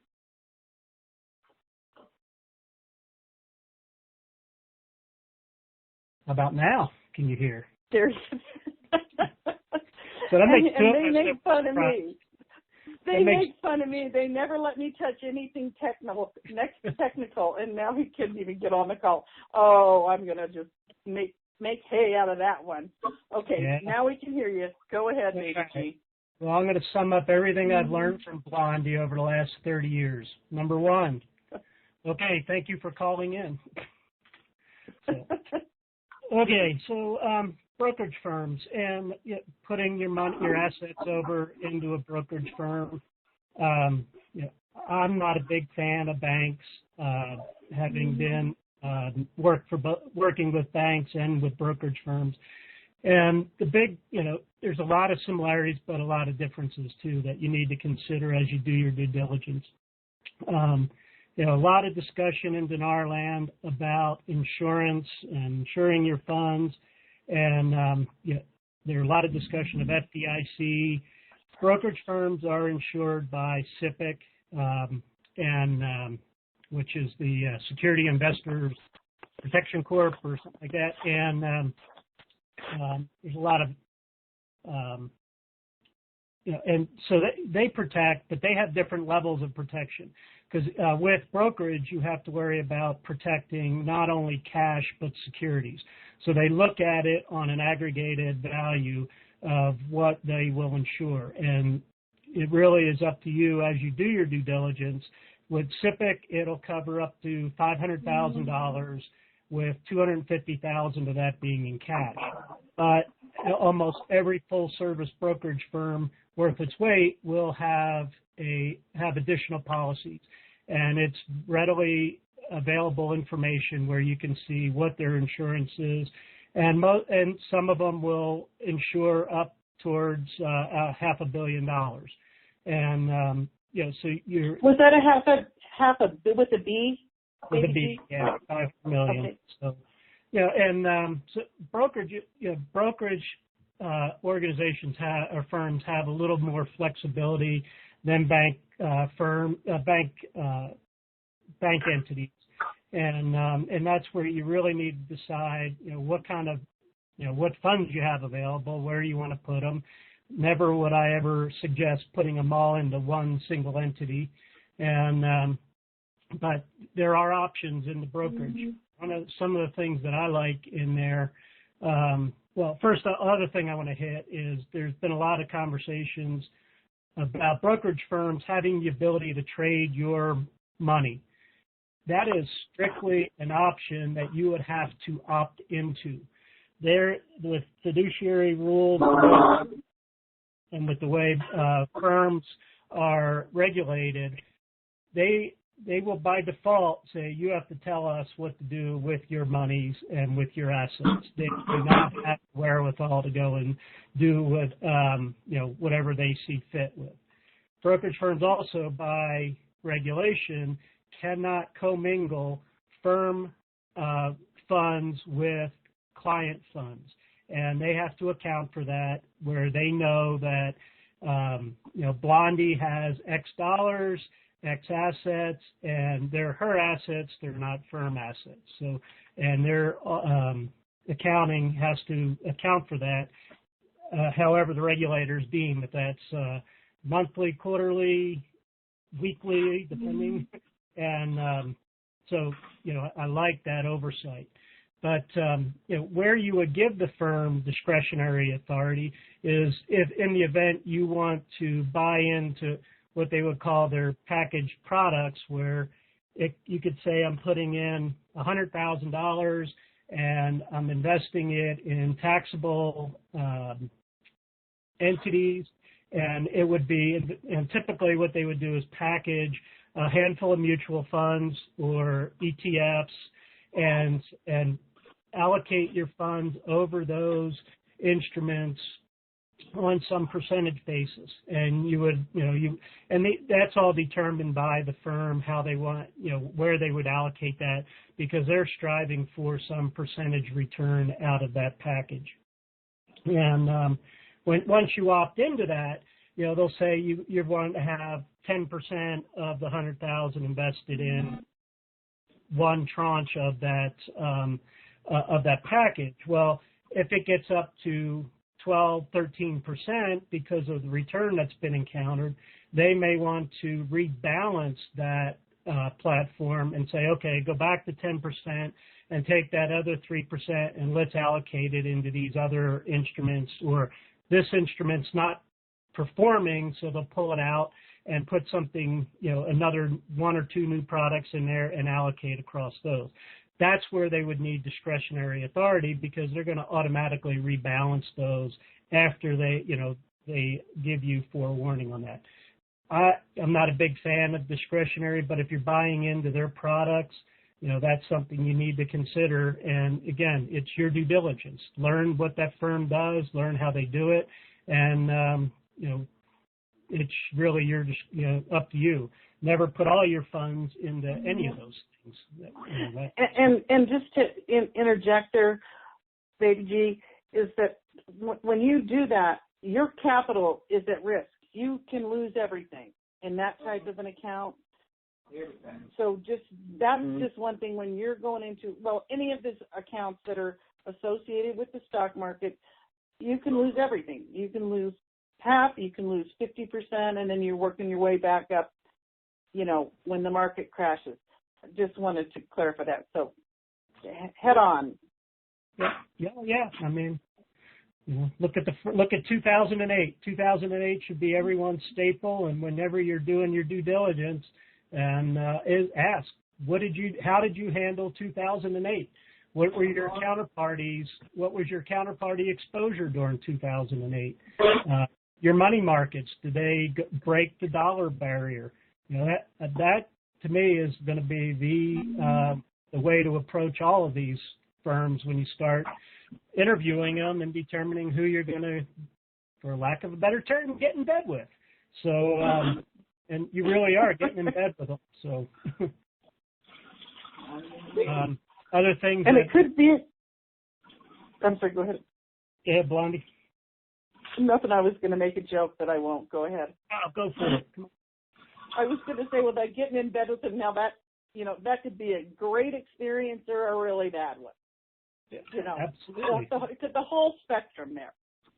How about now? Can you hear? There. So that makes and they make fun of me. They make fun of me. They never let me touch anything technical, and now he couldn't even get on the call. Oh, I'm going to just make hay out of that one. Okay, yeah. Now we can hear you. Go ahead, Baby G. Well, I'm going to sum up everything I've learned from Blondie over the last 30 years. Number one, okay, thank you for calling in. So, Okay, so brokerage firms and putting your money, your assets over into a brokerage firm. I'm not a big fan of banks, having been working with banks and with brokerage firms. And the big, there's a lot of similarities, but a lot of differences too that you need to consider as you do your due diligence. A lot of discussion in dinar land about insurance and insuring your funds, and there are a lot of discussion of FDIC. Brokerage firms are insured by SIPC, which is the Security Investors Protection Corp or something like that, and there's a lot of and so they protect, but they have different levels of protection. Because with brokerage, you have to worry about protecting not only cash but securities. So they look at it on an aggregated value of what they will insure. And it really is up to you as you do your due diligence. With SIPC, it'll cover up to $500,000 with $250,000 of that being in cash. But almost every full-service brokerage firm worth its weight will have additional policies, and it's readily available information where you can see what their insurance is, and some of them will insure up towards $500 million. And so you're was that half a with a B? With a B, yeah, 5 million. Okay. So, so brokerage organizations or firms have a little more flexibility than bank entities, and that's where you really need to decide, what kind of, what funds you have available, where you want to put them. Never would I ever suggest putting them all into one single entity, and but there are options in the brokerage. Some of the things that I like in there. First, the other thing I want to hit is there's been a lot of conversations about brokerage firms having the ability to trade your money. That is strictly an option that you would have to opt into. There, with fiduciary rules and with the way firms are regulated, they will by default say you have to tell us what to do with your monies and with your assets. They do not have the wherewithal to go and do what whatever they see fit with. Brokerage firms also, by regulation, cannot commingle firm funds with client funds, and they have to account for that. Where they know that Blondie has X dollars, X assets, and they're her assets, they're not firm assets. So, and their accounting has to account for that. However, the regulators deem that that's monthly, quarterly, weekly, depending. And so, I like that oversight. But where you would give the firm discretionary authority is if, in the event you want to buy into what they would call their packaged products, where you could say I'm putting in $100,000 and I'm investing it in taxable entities, and it would be, and typically what they would do is package a handful of mutual funds or ETFs and allocate your funds over those instruments on some percentage basis, and you would, that's all determined by the firm, how they want, where they would allocate that, because they're striving for some percentage return out of that package. And once you opt into that, they'll say you want to have 10% of the 100,000 invested in one tranche of that package. Well, if it gets up to 12, 13% because of the return that's been encountered, they may want to rebalance that platform and say, okay, go back to 10% and take that other 3% and let's allocate it into these other instruments, or this instrument's not performing, so they'll pull it out and put something, another one or two new products in there and allocate across those. that's where they would need discretionary authority, because they're going to automatically rebalance those after they give you forewarning on that. I'm not a big fan of discretionary, but if you're buying into their products, that's something you need to consider. And again, it's your due diligence. Learn what that firm does, learn how they do it, and it's really up to you. Never put all your funds into any of those things. And just to interject there, Baby G, is that when you do that, your capital is at risk. You can lose everything in that type of an account. So that's just one thing when you're going into, any of these accounts that are associated with the stock market, you can lose everything. You can lose half, you can lose 50%, and then you're working your way back up, when the market crashes. I just wanted to clarify that. So head on. Yeah. I mean, look at 2008. 2008 should be everyone's staple, and whenever you're doing your due diligence, and ask, how did you handle 2008? What were your counterparties? What was your counterparty exposure during 2008? Your money markets, did they break the dollar barrier? That to me is going to be the way to approach all of these firms when you start interviewing them and determining who you're going to, for lack of a better term, get in bed with. So, and you really are getting in bed with them. So, other things. And it could be. I'm sorry. Go ahead. Yeah, Blondie. Nothing. I was going to make a joke, but I won't. Go ahead. Oh, go for it. Come on. I was going to say, that getting in bed with them, now that, that could be a great experience or a really bad one. Absolutely. It's the whole spectrum there.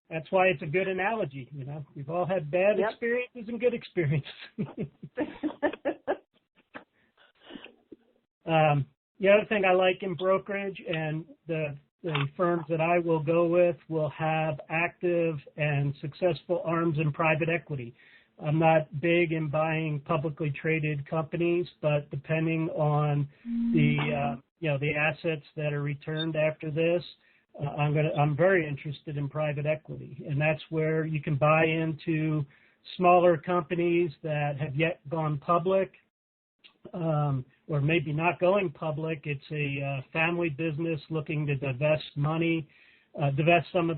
That's why it's a good analogy. We've all had bad experiences and good experiences. The other thing I like in brokerage, and the firms that I will go with will have active and successful arms in private equity. I'm not big in buying publicly traded companies, but depending on the assets that are returned after this, I'm very interested in private equity, and that's where you can buy into smaller companies that have yet gone public, or maybe not going public. It's a family business looking to divest money, divesting some of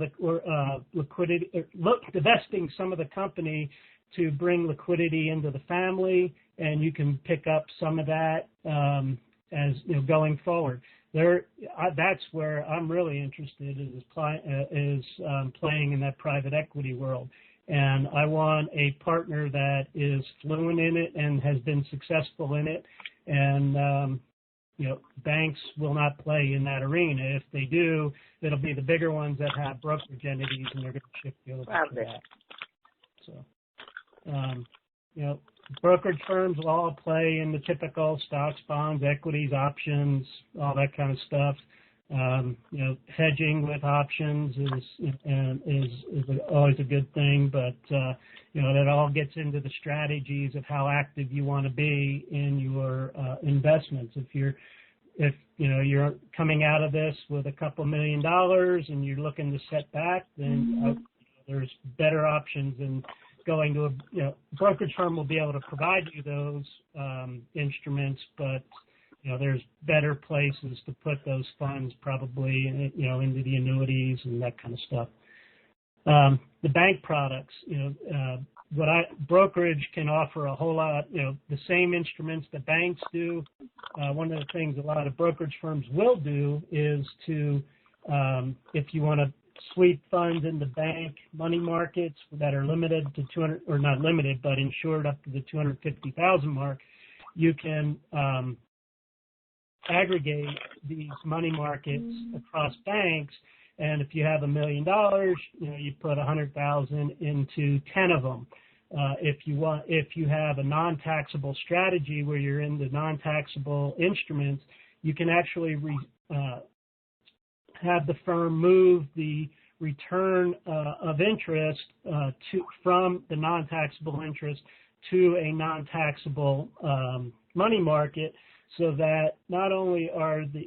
the company to bring liquidity into the family, and you can pick up some of that as going forward. That's where I'm really interested is playing in that private equity world, and I want a partner that is fluent in it and has been successful in it. And banks will not play in that arena. If they do, it'll be the bigger ones that have brokerage entities, and they're going to shift the other to that. So. Brokerage firms will all play in the typical stocks, bonds, equities, options, all that kind of stuff. Hedging with options is always a good thing, but that all gets into the strategies of how active you want to be in your investments. If you're coming out of this with a couple $1 million and you're looking to set back, then there's better options than going to a brokerage firm will be able to provide you those instruments, but there's better places to put those funds, probably into the annuities and that kind of stuff. The bank products, brokerage can offer a whole lot, the same instruments that banks do. One of the things a lot of brokerage firms will do is to, if you want to sweep funds in the bank money markets that are limited to 200, or not limited, but insured up to the 250,000 mark, you can aggregate these money markets across banks. And if you have $1 million, you put 100,000 into 10 of them. If you have a non-taxable strategy where you're in the non-taxable instruments, you can actually have the firm move the return of interest from the non-taxable interest to a non-taxable money market, so that not only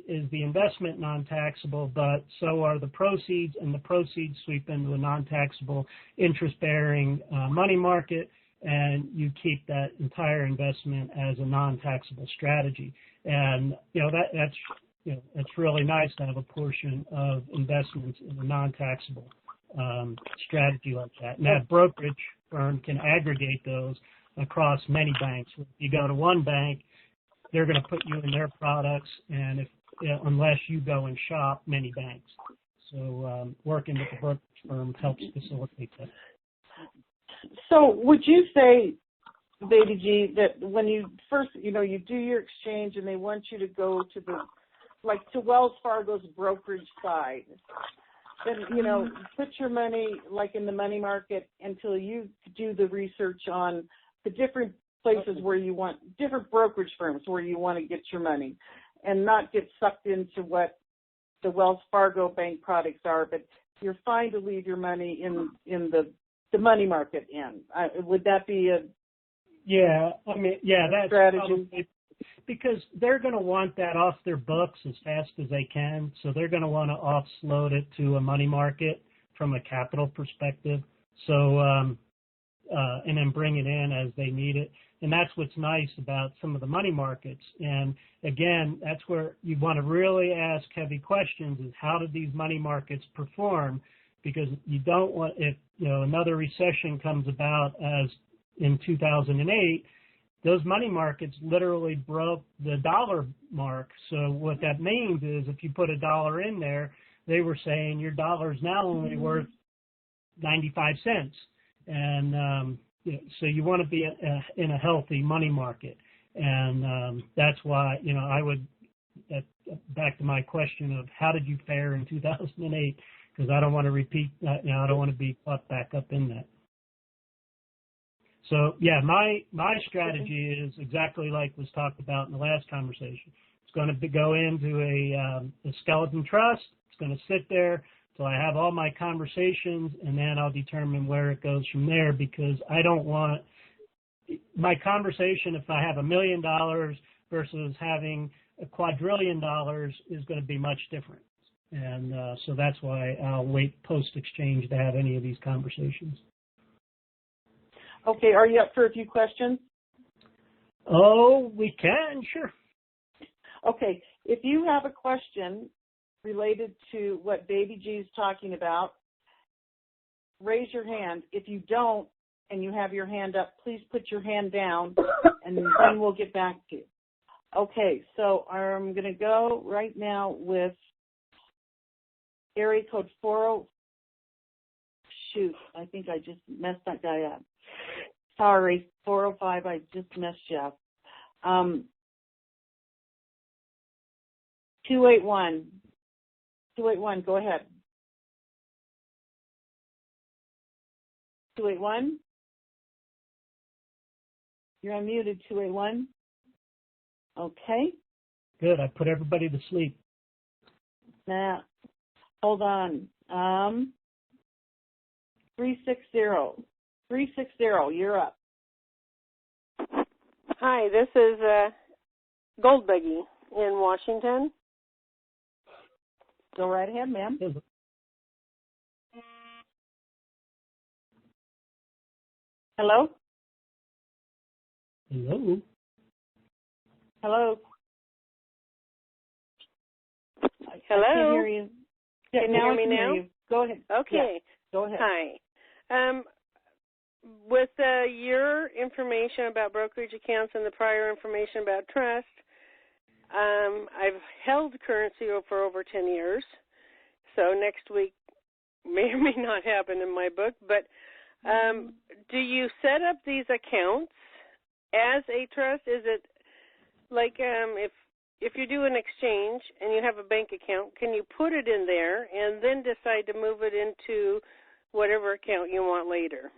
is the investment non-taxable, but so are the proceeds, and the proceeds sweep into a non-taxable interest-bearing money market, and you keep that entire investment as a non-taxable strategy. And that's really nice to have a portion of investments in a non-taxable strategy like that. And that brokerage firm can aggregate those across many banks. If you go to one bank, they're going to put you in their products, and unless you go and shop many banks. So working with the brokerage firm helps facilitate that. So would you say, Baby G, that when you first, you do your exchange and they want you to go to to Wells Fargo's brokerage side, then, put your money in the money market until you do the research on the different places where you want, different brokerage firms where you want to get your money, and not get sucked into what the Wells Fargo bank products are, but you're fine to leave your money in the money market in. Would that be a that's strategy? Probably, because they're going to want that off their books as fast as they can, so they're going to want to offload it to a money market from a capital perspective. So, and then bring it in as they need it. And that's what's nice about some of the money markets. And again, that's where you want to really ask heavy questions: is how did these money markets perform? Because you don't want, if another recession comes about as in 2008, those money markets literally broke the dollar mark. So what that means is if you put $1 in there, they were saying your dollar is now only worth 95 cents. And so you want to be in a healthy money market. And that's why, I would, back to my question of how did you fare in 2008, because I don't want to repeat that, I don't want to be caught back up in that. So, yeah, my strategy is exactly like was talked about in the last conversation. It's going to go into a skeleton trust. It's going to sit there till I have all my conversations, and then I'll determine where it goes from there, because I don't want my conversation, if I have $1 million versus having $2 quadrillion, is going to be much different. And so that's why I'll wait post-exchange to have any of these conversations. Okay, are you up for a few questions? Oh, we can, sure. Okay, if you have a question related to what Baby G is talking about, raise your hand. If you don't and you have your hand up, please put your hand down, and then we'll get back to you. Okay, so I'm going to go right now with area code 40. Shoot, I think I just messed that guy up. Sorry, 405, I just messed you up. 281. 281, go ahead. 281? You're unmuted, 281. Okay. Good, I put everybody to sleep. Now, hold on. 360. 360, you're up. Hi, this is Goldbuggy in Washington. Go right ahead, ma'am. Hello? Hello? Hello? Hello? I can't hear you. Yeah, Can you hear me now? Go ahead. Okay. Yeah, go ahead. Hi. With your information about brokerage accounts and the prior information about trust, I've held currency for over 10 years, so next week may or may not happen in my book, but do you set up these accounts as a trust? Is it like if you do an exchange and you have a bank account, can you put it in there and then decide to move it into whatever account you want later?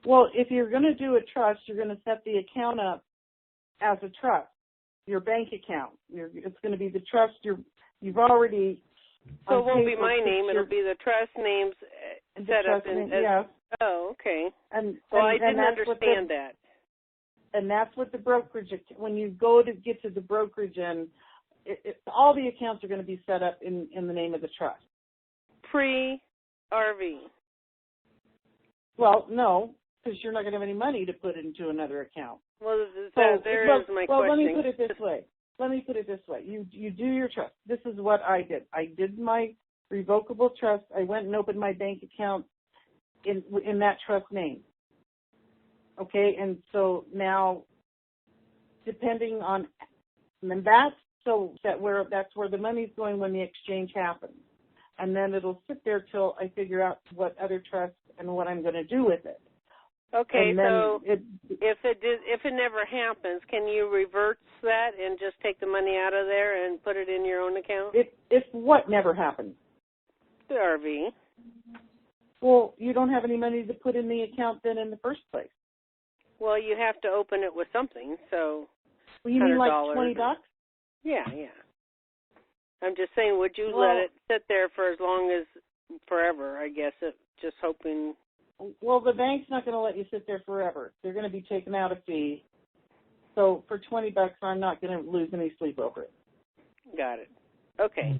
Well, if you're going to do a trust, you're going to set the account up as a trust, your bank account. It's going to be the trust you've already. So it won't be my name; it'll be the trust names set up in. Yes. Oh, okay. I didn't understand that. And that's what the brokerage, when you go to get to the brokerage, and all the accounts are going to be set up in the name of the trust. Pre-RV. Well, no, because you're not going to have any money to put into another account. Well, there's my question. Let me put it this way. You do your trust. This is what I did. I did my revocable trust. I went and opened my bank account in that trust name. Okay, and so now, depending on, and that's where the money's going when the exchange happens, and then it'll sit there till I figure out what other trust and what I'm going to do with it. Okay, so if it never happens, can you reverse that and just take the money out of there and put it in your own account? If what never happens? The RV. Well, you don't have any money to put in the account then in the first place. Well, you have to open it with something, so well, you mean like $100. $20? Yeah. I'm just saying, would you let it sit there for as long as forever, I guess, just hoping... Well, the bank's not going to let you sit there forever. They're going to be taking out a fee. So for $20, I'm not going to lose any sleep over it. Got it. Okay.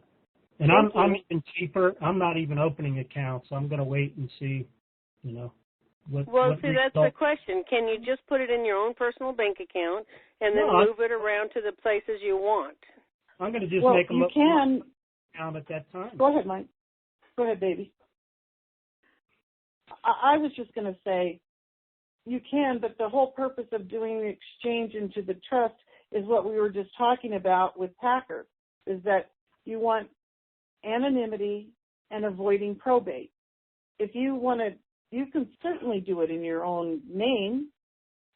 And I'm even cheaper. I'm not even opening accounts. I'm going to wait and see, what that's the question. Can you just put it in your own personal bank account and then move it around to the places you want? I'm going to just make them account at that time. Go ahead, Mike. Go ahead, baby. I was just going to say you can, but the whole purpose of doing the exchange into the trust is what we were just talking about with Packer, is that you want anonymity and avoiding probate. If you want to, you can certainly do it in your own name.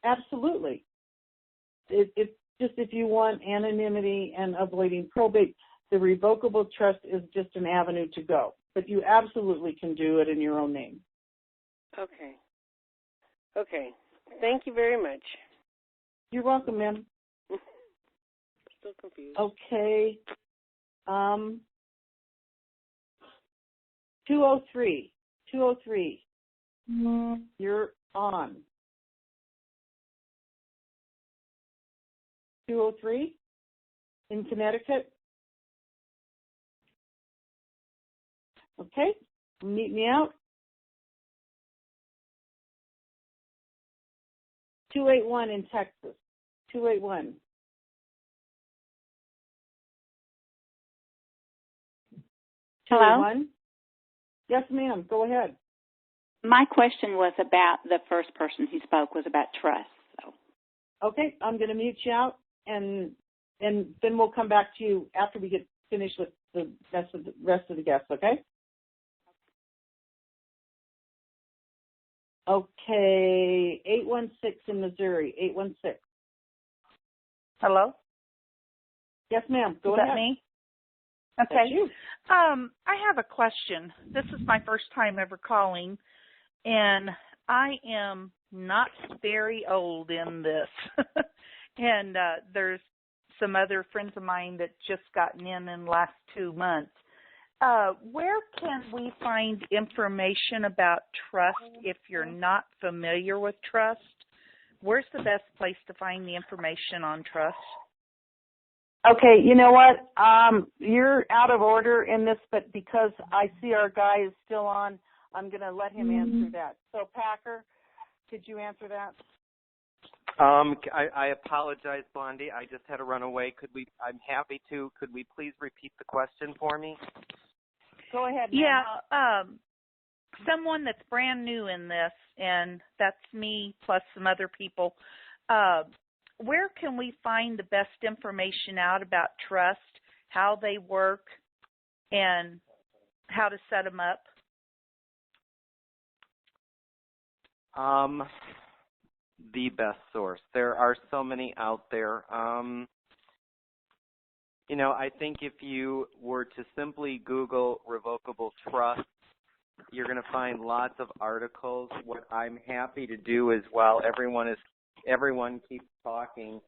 Absolutely. It's just if you want anonymity and avoiding probate, the revocable trust is just an avenue to go. But you absolutely can do it in your own name. Okay. Thank you very much. You're welcome, ma'am. Still confused. Okay. 203. You're on. 203 in Connecticut. Okay. Meet me out. 281 in Texas. 281. Hello? 281? Yes, ma'am. Go ahead. My question was about the first person who spoke was about trust. So. Okay, I'm going to mute you out, and then we'll come back to you after we get finished with the rest of the guests, okay? Okay, 816 in Missouri, 816. Hello? Yes, ma'am. Go ahead. Is that me? Okay. That's you. I have a question. This is my first time ever calling, and I am not very old in this. And there's some other friends of mine that just gotten in the last 2 months. Where can we find information about trust if you're not familiar with trust? Where's the best place to find the information on trust? Okay, you know what? You're out of order in this, but because I see our guy is still on, I'm going to let him answer that. So, Packer, could you answer that? I apologize, Blondie. I just had to run away. I'm happy to. Could we please repeat the question for me? Go ahead, ma'am. Yeah, someone that's brand new in this, and that's me plus some other people. Where can we find the best information out about trust, how they work, and how to set them up? The best source. There are so many out there. I think if you were to simply Google revocable trust, you're going to find lots of articles. What I'm happy to do is while everyone keeps talking,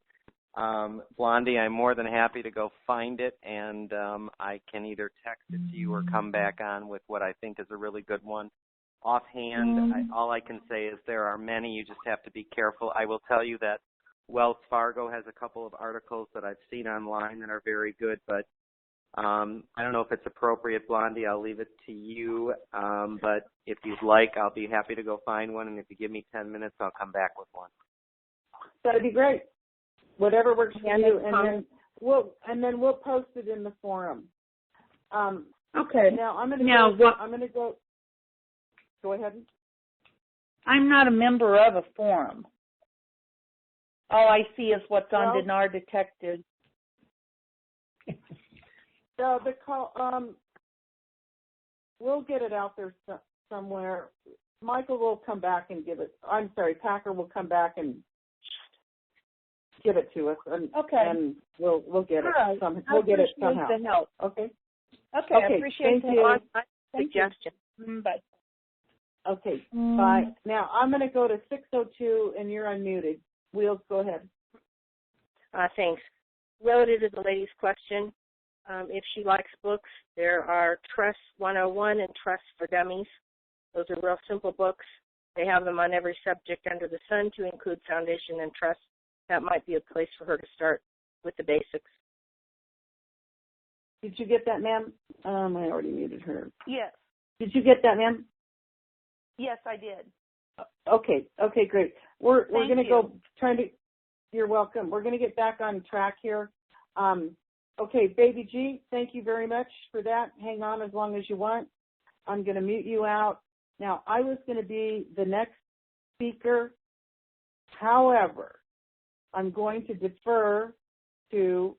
Blondie, I'm more than happy to go find it, and I can either text it to you or come back on with what I think is a really good one. Offhand, all I can say is there are many. You just have to be careful. I will tell you that Wells Fargo has a couple of articles that I've seen online that are very good, but I don't know if it's appropriate, Blondie. I'll leave it to you. But if you'd like, I'll be happy to go find one, and if you give me 10 minutes, I'll come back with one. That'd be great. Whatever works for you, and then we'll post it in the forum. Okay. Now I'm gonna go. Go ahead. I'm not a member of a forum. All I see is what's on Dinar Detective. We'll get it out there somewhere. Michael will come back and give it. I'm sorry, Packer will come back and give it to us, and we'll get it. Right. We'll get it somehow. The help. Okay. Okay. I appreciate the suggestion. Bye. Okay. Bye. Now I'm going to go to 602, and you're unmuted. Wheels, go ahead. Thanks. Relative to the lady's question, if she likes books, there are Trust 101 and Trust for Dummies. Those are real simple books. They have them on every subject under the sun to include foundation and trust. That might be a place for her to start with the basics. Did you get that, ma'am? I already muted her. Yes. Did you get that, ma'am? Yes, I did. Okay, great. We're going to go you're welcome. We're going to get back on track here. Okay, Baby G, thank you very much for that. Hang on as long as you want. I'm going to mute you out. Now, I was going to be the next speaker. However, I'm going to defer to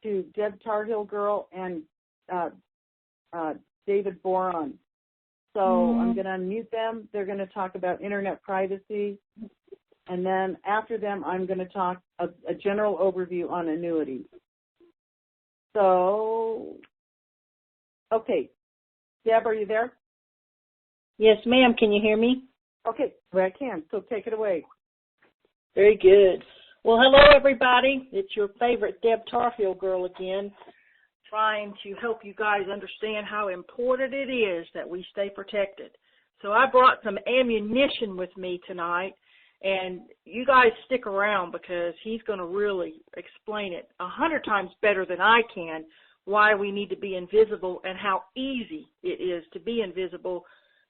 Deb Tarhill Girl and David Boron. So I'm going to unmute them. They're going to talk about internet privacy. And then after them, I'm going to talk a general overview on annuities. So, okay. Deb, are you there? Yes, ma'am. Can you hear me? Okay, well, I can. So take it away. Very good. Well, hello, everybody. It's your favorite Deb Tarfield girl again, trying to help you guys understand how important it is that we stay protected. So I brought some ammunition with me tonight, and you guys stick around because he's going to really explain it 100 times better than I can, why we need to be invisible and how easy it is to be invisible.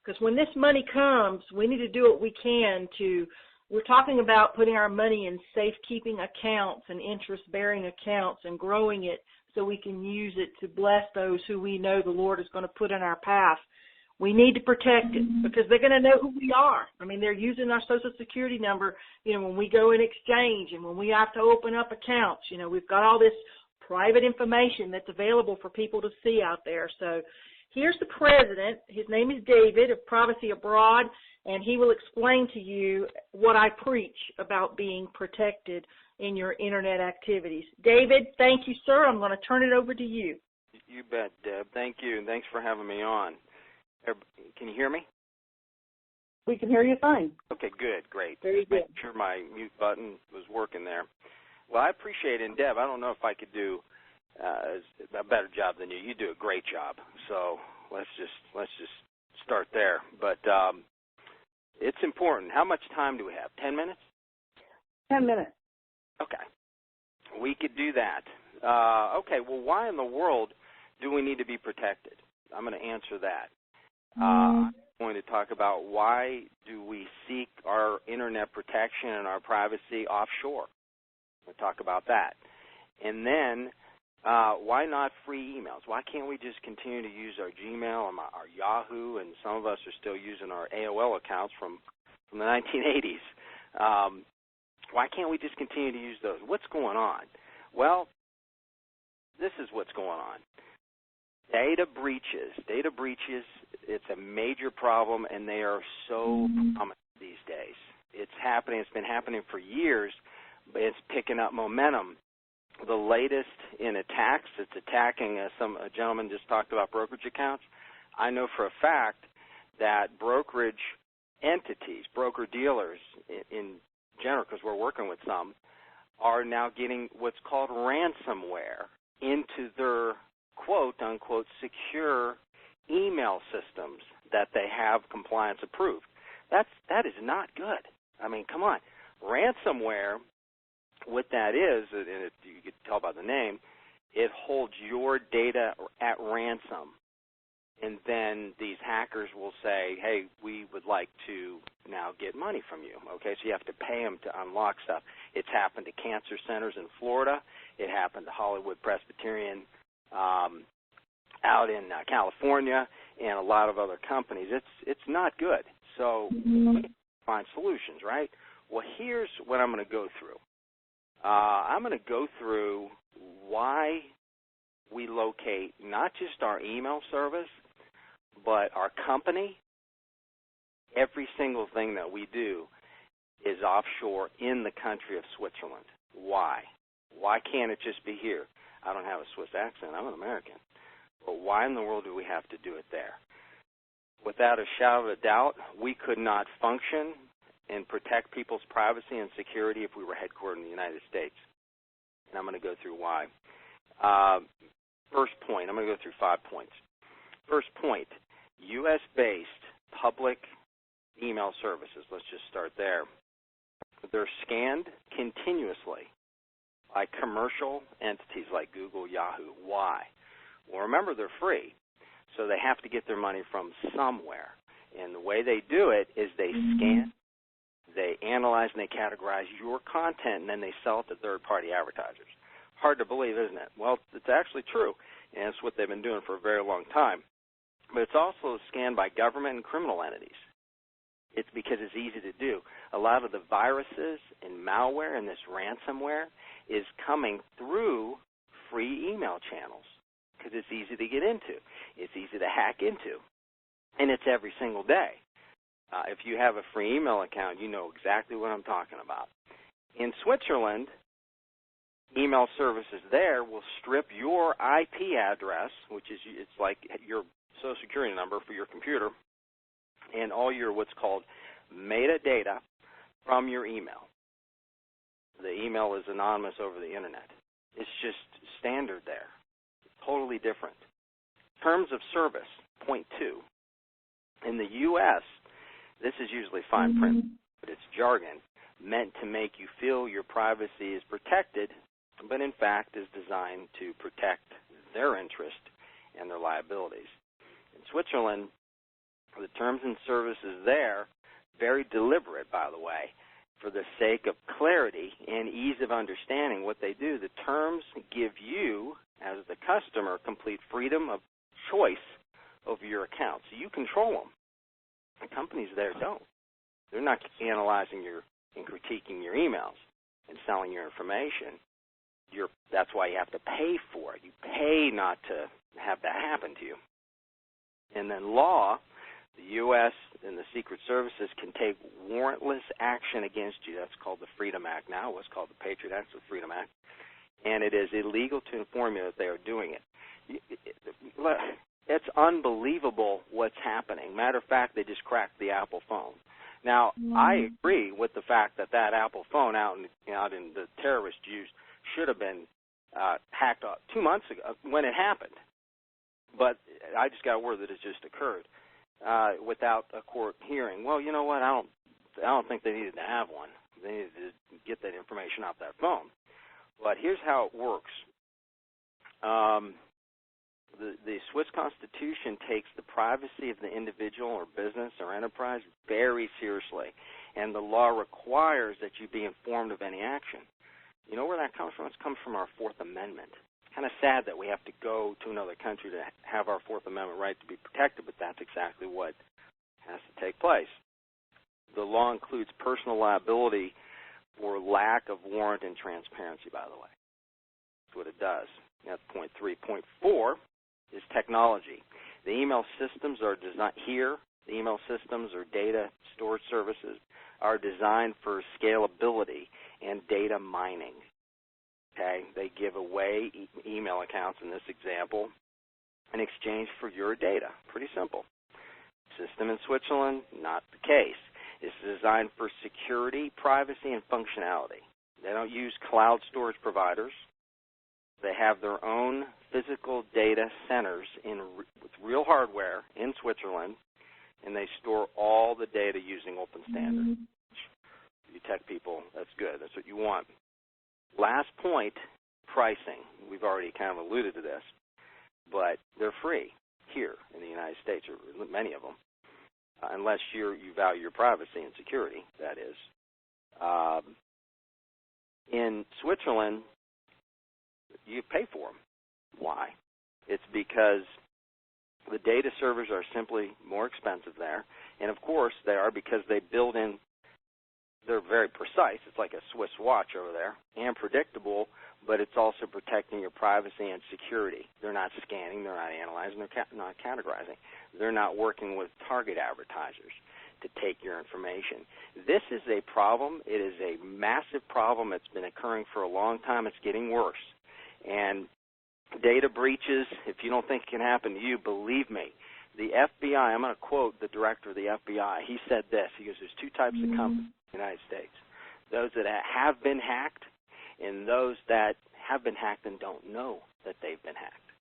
Because when this money comes, we need to do what we can to, we're talking about putting our money in safekeeping accounts and interest-bearing accounts and growing it so we can use it to bless those who we know the Lord is going to put in our path. We need to protect it because they're going to know who we are. I mean, they're using our Social Security number, when we go in exchange and when we have to open up accounts. We've got all this private information that's available for people to see out there. So here's the president. His name is David of Privacy Abroad, and he will explain to you what I preach about being protected in your Internet activities. David, thank you, sir. I'm going to turn it over to you. You bet, Deb. Thank you, and thanks for having me on. Can you hear me? We can hear you fine. Okay, good, great. Very good. Making sure my mute button was working there. Well, I appreciate it, and Deb, I don't know if I could do a better job than you. You do a great job, so let's just start there. But it's important. How much time do we have? 10 minutes? 10 minutes. Okay, we could do that. Okay, well, why in the world do we need to be protected? I'm going to answer that. I'm going to talk about why do we seek our Internet protection and our privacy offshore. We'll talk about that. And then why not free emails? Why can't we just continue to use our Gmail and our Yahoo, and some of us are still using our AOL accounts from the 1980s. Why can't we just continue to use those? What's going on? Well, this is what's going on. Data breaches, it's a major problem, and they are so common these days. It's happening. It's been happening for years, but it's picking up momentum. The latest in attacks, it's attacking, a gentleman just talked about brokerage accounts. I know for a fact that brokerage entities, broker-dealers in general, because we're working with some, are now getting what's called ransomware into their quote-unquote secure email systems that they have compliance approved. That is not good. I mean, come on. Ransomware, what that is, and you can tell by the name, it holds your data at ransom. And then these hackers will say, hey, we would like to now get money from you. Okay, so you have to pay them to unlock stuff. It's happened to cancer centers in Florida. It happened to Hollywood Presbyterian out in California and a lot of other companies. It's not good. So find solutions, right? Well, here's what I'm going to go through. I'm going to go through why we locate not just our email service, but our company. Every single thing that we do is offshore in the country of Switzerland. Why? Why can't it just be here? I don't have a Swiss accent. I'm an American. But why in the world do we have to do it there? Without a shadow of a doubt, we could not function and protect people's privacy and security if we were headquartered in the United States. And I'm going to go through why. First point, I'm going to go through 5 points. First point, U.S.-based public email services, let's just start there. They're scanned continuously by commercial entities like Google, Yahoo. Why? Well, remember, they're free, so they have to get their money from somewhere. And the way they do it is they scan, they analyze, and they categorize your content, and then they sell it to third-party advertisers. Hard to believe, isn't it? Well, it's actually true, and it's what they've been doing for a very long time. But it's also scanned by government and criminal entities. It's because it's easy to do. A lot of the viruses and malware and this ransomware is coming through free email channels because it's easy to get into. It's easy to hack into, and it's every single day. If you have a free email account, you know exactly what I'm talking about. In Switzerland, email services there will strip your IP address, which is it's like your Social Security number for your computer, and all your what's called metadata from your email. The email is anonymous over the internet. It's just standard there. Totally different. Terms of service, point 2. In the U.S., this is usually fine print, but it's jargon meant to make you feel your privacy is protected, but in fact is designed to protect their interest and their liabilities. In Switzerland, the terms and services there, very deliberate, by the way, for the sake of clarity and ease of understanding what they do. The terms give you, as the customer, complete freedom of choice over your account. So you control them. The companies there don't. They're not analyzing and critiquing your emails and selling your information. That's why you have to pay for it. You pay not to have that happen to you. And then law, the U.S. and the Secret Services can take warrantless action against you. That's called the Freedom Act now. What's called the Patriot Act, the Freedom Act. And it is illegal to inform you that they are doing it. It's unbelievable what's happening. Matter of fact, they just cracked the Apple phone. Now, I agree with the fact that Apple phone out in the terrorist use should have been hacked 2 months ago when it happened. But I just got word that it just occurred without a court hearing. Well, you know what? I don't think they needed to have one. They needed to get that information off that phone. But here's how it works. The Swiss Constitution takes the privacy of the individual or business or enterprise very seriously, and the law requires that you be informed of any action. You know where that comes from? It comes from our Fourth Amendment. It's kind of sad that we have to go to another country to have our Fourth Amendment right to be protected, but that's exactly what has to take place. The law includes personal liability for lack of warrant and transparency, by the way. That's what it does. That's point 3. Point 4 is technology. The email systems are designed here. The email systems or data storage services are designed for scalability and data mining. Okay, they give away email accounts in this example in exchange for your data. Pretty simple. System in Switzerland, not the case. It's designed for security, privacy, and functionality. They don't use cloud storage providers. They have their own physical data centers with real hardware in Switzerland, and they store all the data using open standards. You tech people, that's good. That's what you want. Last point, pricing. We've already kind of alluded to this, but they're free here in the United States, or many of them, unless you value your privacy and security, that is. In Switzerland, you pay for them. Why? It's because the data servers are simply more expensive there, and of course they are because they build in, they're very precise. It's like a Swiss watch over there, and predictable, but it's also protecting your privacy and security. They're not scanning, they're not analyzing, they're not categorizing. They're not working with target advertisers to take your information. This is a problem. It is a massive problem. It's been occurring for a long time. It's getting worse. And data breaches, if you don't think it can happen to you, believe me. The FBI, I'm going to quote the director of the FBI. He said this. He goes, there's two types of companies in the United States. Those that have been hacked and those that have been hacked and don't know that they've been hacked.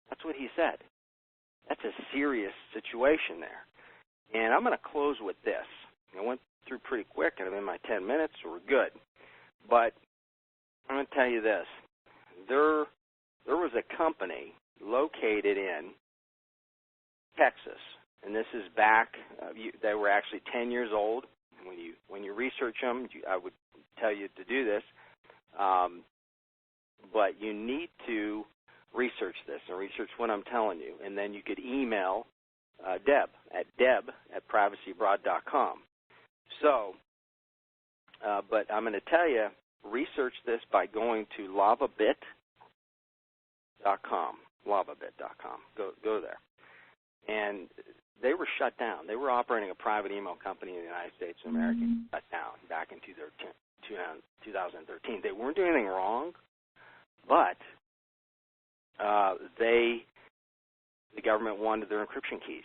That's what he said. That's a serious situation there. And I'm going to close with this. I went through pretty quick, and I'm in my 10 minutes, so we're good. But I'm going to tell you this. There was a company located in Texas, and this is back, they were actually 10 years old. When you research them, I would tell you to do this, but you need to research this and research what I'm telling you, and then you could email Deb at privacyabroad.com. So, but I'm going to tell you, research this by going to lavabit.com, lavabit.com. Go there. And they were shut down. They were operating a private email company in the United States of America, shut down back in 2013. They weren't doing anything wrong, but the government wanted their encryption keys.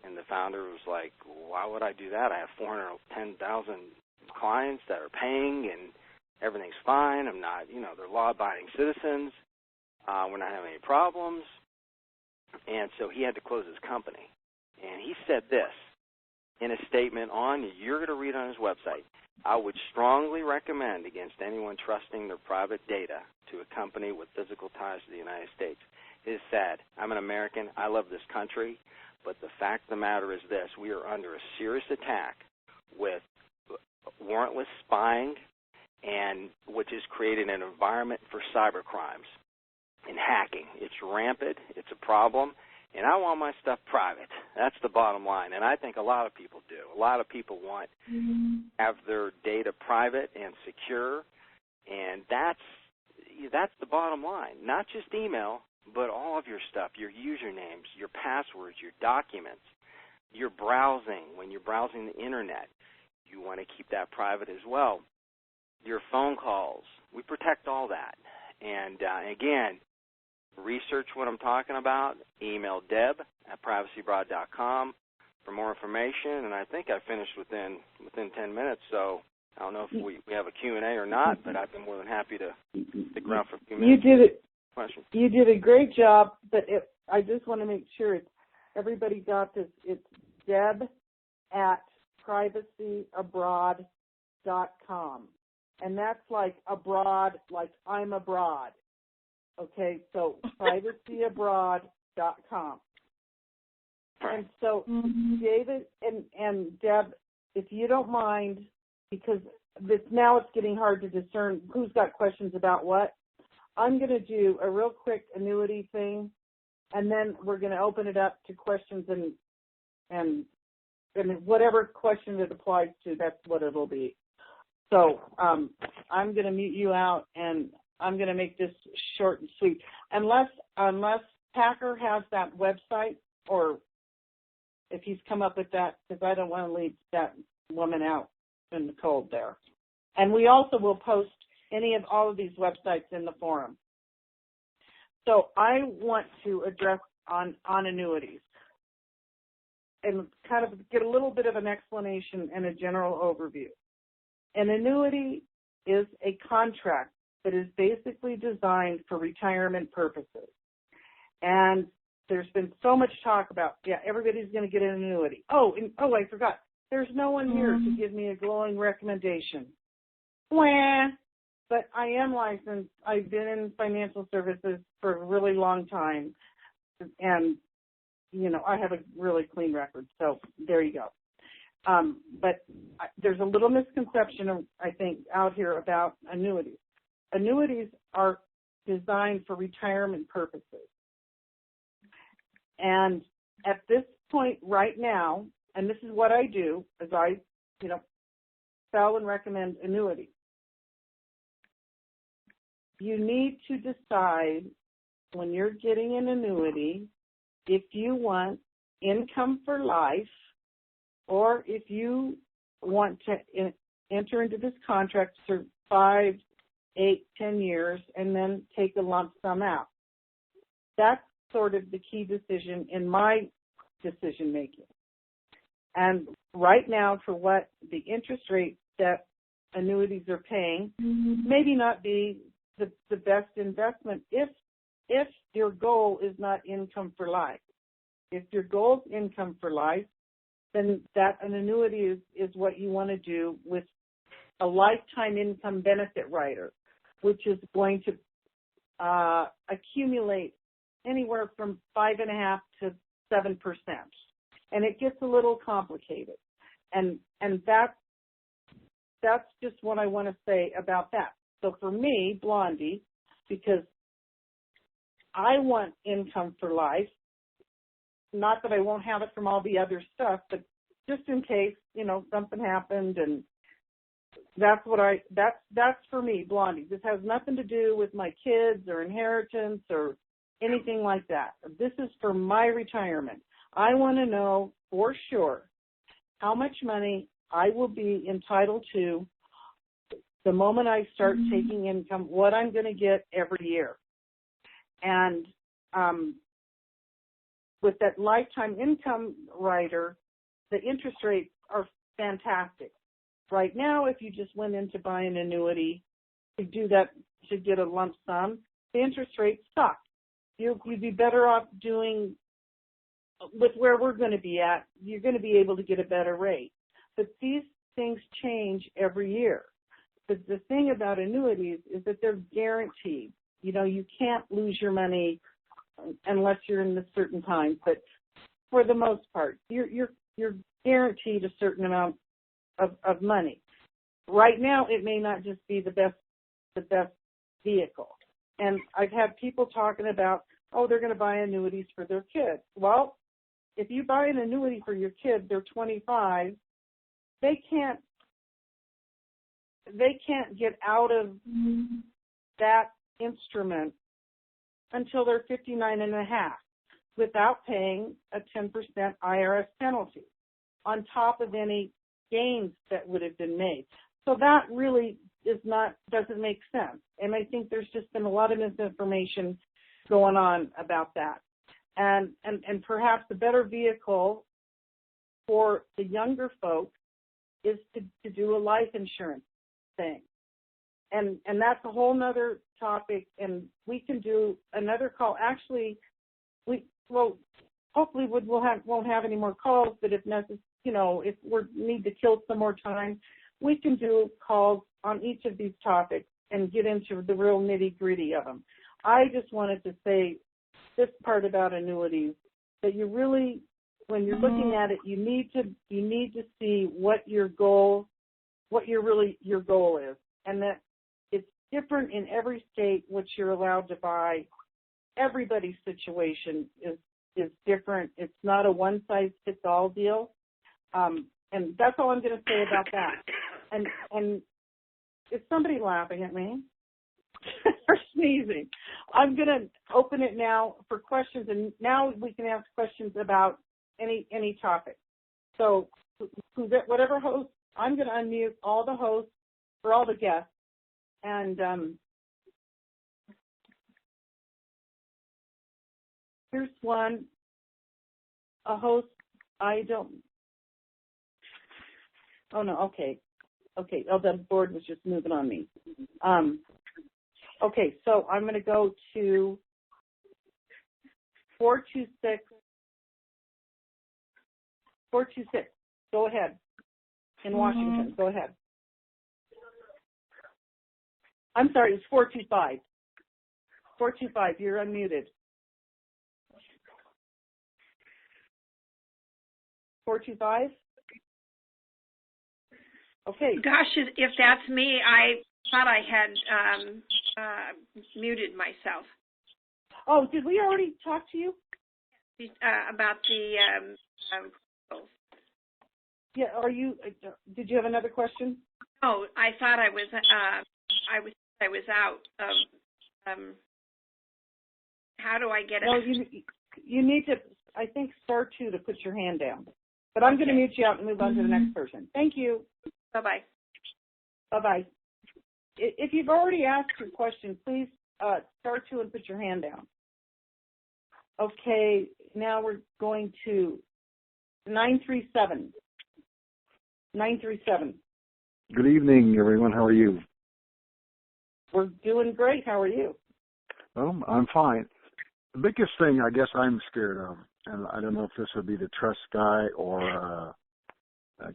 And the founder was like, why would I do that? I have 410,000 clients that are paying, and everything's fine. I'm not, they're law-abiding citizens. We're not having any problems. And so he had to close his company. And he said this in a statement you're going to read on his website, I would strongly recommend against anyone trusting their private data to a company with physical ties to the United States. It is sad. I'm an American. I love this country. But the fact of the matter is this. We are under a serious attack with warrantless spying, and which has created an environment for cyber crimes and hacking. It's rampant. It's a problem. And I want my stuff private. That's the bottom line. And I think a lot of people do. A lot of people want to have their data private and secure. And that's the bottom line. Not just email, but all of your stuff, your usernames, your passwords, your documents, your browsing. When you're browsing the Internet, you want to keep that private as well. Your phone calls. We protect all that. And again, research what I'm talking about. Email Deb at privacyabroad.com for more information. And I think I finished within 10 minutes, so I don't know if we have a Q&A or not, but I've been more than happy to stick around for a few minutes. You did a great job, but I just want to make sure everybody got this. It's Deb at privacyabroad.com. And that's like abroad, like I'm abroad. Okay, so privacyabroad.com. And so, David and Deb, if you don't mind, because now it's getting hard to discern who's got questions about what, I'm going to do a real quick annuity thing, and then we're going to open it up to questions and whatever question it applies to, that's what it'll be. So I'm going to mute you out, and I'm going to make this short and sweet. Unless Packer has that website, or if he's come up with that, because I don't want to leave that woman out in the cold there. And we also will post all of these websites in the forum. So I want to address on annuities and kind of get a little bit of an explanation and a general overview. An annuity is a contract that is basically designed for retirement purposes. And there's been so much talk about, everybody's going to get an annuity. I forgot. There's no one here to give me a glowing recommendation. Wah! But I am licensed. I've been in financial services for a really long time. And, you know, I have a really clean record. So there you go. But there's a little misconception, I think, out here about annuities. Annuities are designed for retirement purposes. And at this point right now, and this is what I do, as I, you know, sell and recommend annuities. You need to decide when you're getting an annuity if you want income for life or if you want to enter into this contract for 5, 8, 10 years and then take a lump sum out. That's sort of the key decision in my decision making. And right now, for what the interest rate that annuities are paying, maybe not be the best investment if your goal is not income for life. If your goal is income for life, then that an annuity is what you want to do with a lifetime income benefit rider, which is going to accumulate anywhere from 5.5% to 7%. And it gets a little complicated. And that's just what I want to say about that. So for me, Blondie, because I want income for life, not that I won't have it from all the other stuff, but just in case, you know, something happened, and that's for me, Blondie. This has nothing to do with my kids or inheritance or anything like that. This is for my retirement. I want to know for sure how much money I will be entitled to the moment I start taking income, what I'm going to get every year. And with that lifetime income rider, the interest rates are fantastic. Right now, if you just went in to buy an annuity to do that, to get a lump sum, the interest rates suck. You'd be better off doing, with where we're going to be at, you're going to be able to get a better rate. But these things change every year. But the thing about annuities is that they're guaranteed. You know, you can't lose your money unless you're in a certain time. But for the most part, you're guaranteed a certain amount of money. Right now, it may not just be the best vehicle. And I've had people talking about, oh, they're going to buy annuities for their kids. Well, if you buy an annuity for your kids, they're 25, they can't get out of that instrument until they're 59 and a half without paying a 10% IRS penalty on top of any gains that would have been made. So that really doesn't make sense. And I think there's just been a lot of misinformation going on about that. And perhaps the better vehicle for the younger folks is to do a life insurance thing. And that's a whole nother topic, and we can do another call. Actually, hopefully won't have any more calls, but if necessary, you know, if we need to kill some more time, we can do calls on each of these topics and get into the real nitty-gritty of them. I just wanted to say this part about annuities, that you really, when you're looking at it, you need to see what your goal is, and that it's different in every state what you're allowed to buy. Everybody's situation is different. It's not a one-size-fits-all deal. And that's all I'm going to say about that. And is somebody laughing at me? Or sneezing? I'm going to open it now for questions, and now we can ask questions about any topic. So whatever host, I'm going to unmute all the hosts for all the guests. And here's one, a host, okay, oh, the board was just moving on me. Okay, so I'm going to go to 426. Go ahead. In Washington. Go ahead. I'm sorry, it's 425. 425, you're unmuted. 425? Okay. Gosh, if that's me, I thought I had muted myself. Oh, did we already talk to you? About the Yeah, did you have another question? Oh, I thought I was out of how do I get it? No, you need to, I think, star 2 to put your hand down. But I'm going to mute you out and move on to the next person. Thank you. Bye-bye. Bye-bye. If you've already asked your question, please star 2 and put your hand down. Okay, now we're going to 937. 937. Good evening, everyone. How are you? We're doing great. How are you? Well, I'm fine. The biggest thing I guess I'm scared of, and I don't know if this would be the trust guy or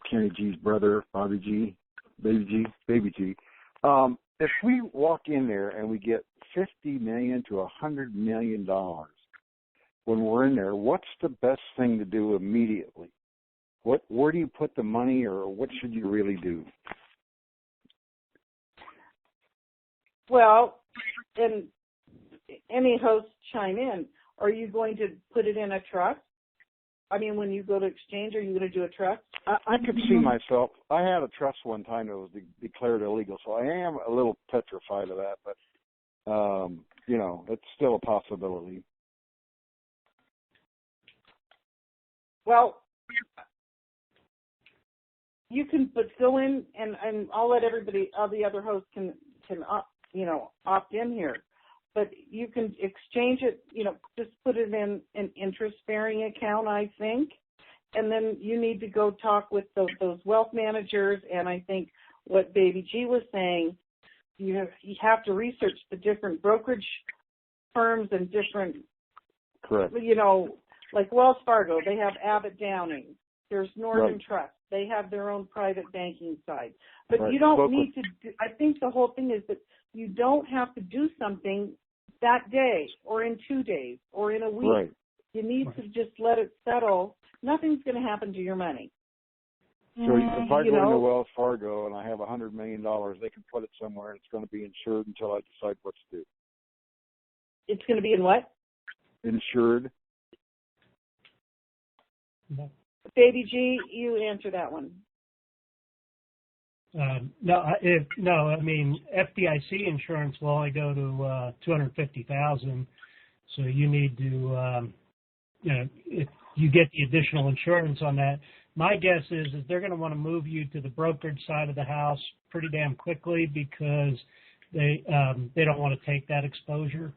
Kenny G's brother, Bobby G, Baby G. If we walk in there and we get $50 million to $100 million when we're in there, what's the best thing to do immediately? Where do you put the money, or what should you really do? Well, and any host chime in. Are you going to put it in a trust? I mean, when you go to exchange, are you going to do a trust? I could see myself. I had a trust one time that was declared illegal, so I am a little petrified of that. But it's still a possibility. Well, you can go in, and I'll let all the other hosts can opt in here. But you can exchange it, just put it in an interest-bearing account, I think. And then you need to go talk with those wealth managers. And I think what Baby G was saying, you have to research the different brokerage firms and different, correct. Like Wells Fargo, they have Abbott Downing. There's Northern Right. Trust. They have their own private banking side. But right. you don't need to I think the whole thing is that you don't have to do something that day or in 2 days or in a week. Right. You need to just let it settle. Nothing's going to happen to your money. So if I go into Wells Fargo and I have $100 million, they can put it somewhere and it's going to be insured until I decide what to do. It's going to be in what? Insured. Baby G, you answer that one. No. I mean, FDIC insurance will only go to $250,000. So you need to, if you get the additional insurance on that. My guess is they're going to want to move you to the brokerage side of the house pretty damn quickly because they don't want to take that exposure.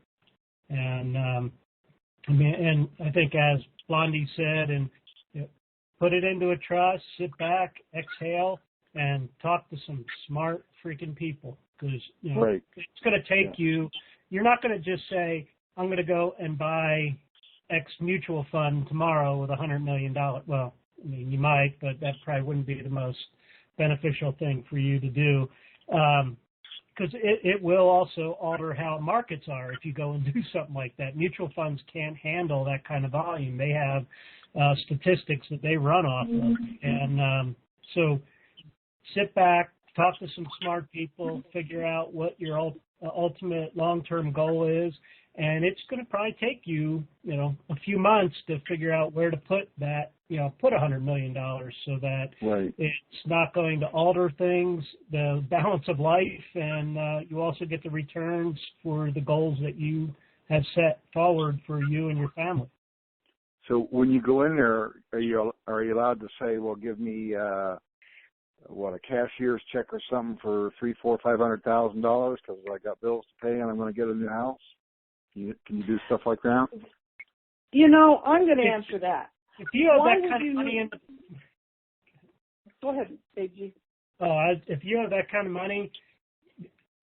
And and I think as Blondie said, and put it into a trust, sit back, exhale, and talk to some smart freaking people because right. It's going to take you. You're not going to just say, I'm going to go and buy X mutual fund tomorrow with $100 million. Well, I mean, you might, but that probably wouldn't be the most beneficial thing for you to do because it will also alter how markets are if you go and do something like that. Mutual funds can't handle that kind of volume. They have statistics that they run off of. And so sit back, talk to some smart people, figure out what your ultimate long-term goal is. And it's going to probably take you, a few months to figure out where to put that, put $100 million so that right. It's not going to alter things, the balance of life, and you also get the returns for the goals that you have set forward for you and your family. So when you go in there, are you allowed to say, well, give me a cashier's check or something for $300,000, $400,000, $500,000 because I got bills to pay and I'm going to get a new house? Can you do stuff like that? I'm going to answer that. If you have that kind of money go ahead, Baby. If you have that kind of money,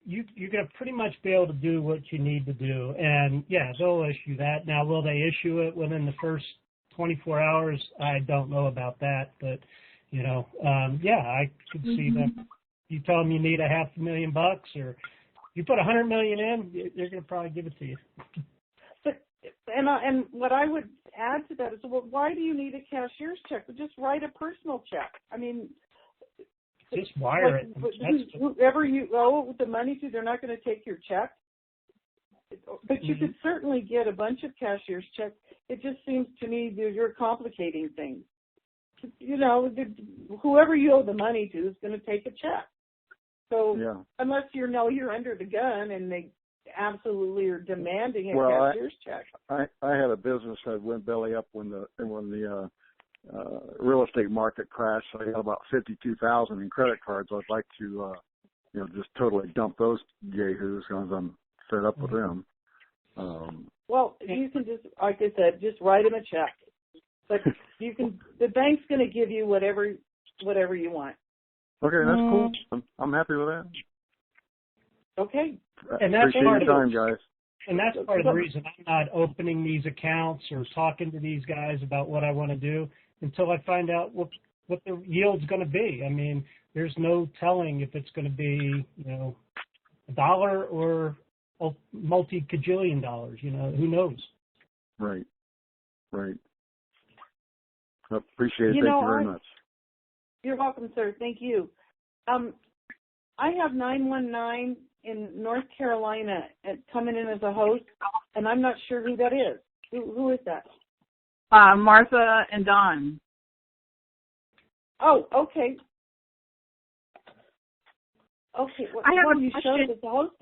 you're going to pretty much be able to do what you need to do. And, yeah, they'll issue that. Now, will they issue it within the first 24 hours? I don't know about that. But, Yeah, I could see them. You tell them you need $500,000, or you put $100 million in, they're going to probably give it to you. But and what I would add to that is, well, why do you need a cashier's check? Well, just write a personal check. I mean, just wire it. Whoever you owe the money to, they're not going to take your check. But you could certainly get a bunch of cashier's checks. It just seems to me that you're complicating things. Whoever you owe the money to is going to take a check. So unless you're under the gun and they absolutely are demanding a cashier's check. I had a business that went belly up when the real estate market crashed. So I had about 52,000 in credit cards. I'd like to just totally dump those yahoos because I'm fed up with them. Well, you can just, like I said, just write them a check. But the bank's going to give you whatever you want. Okay, that's cool. I'm happy with that. Okay. And that's appreciate your time, guys. And that's part of the reason I'm not opening these accounts or talking to these guys about what I want to do until I find out what the yield's going to be. I mean, there's no telling if it's going to be, $1 or multi-cajillion dollars. Who knows? Right. Appreciate it. Thank you very much. You're welcome, sir. Thank you. I have 919 in North Carolina coming in as a host, and I'm not sure who that is. Who is that? Martha and Don. Oh, okay. Okay. Well, I have a you question. showed as a host,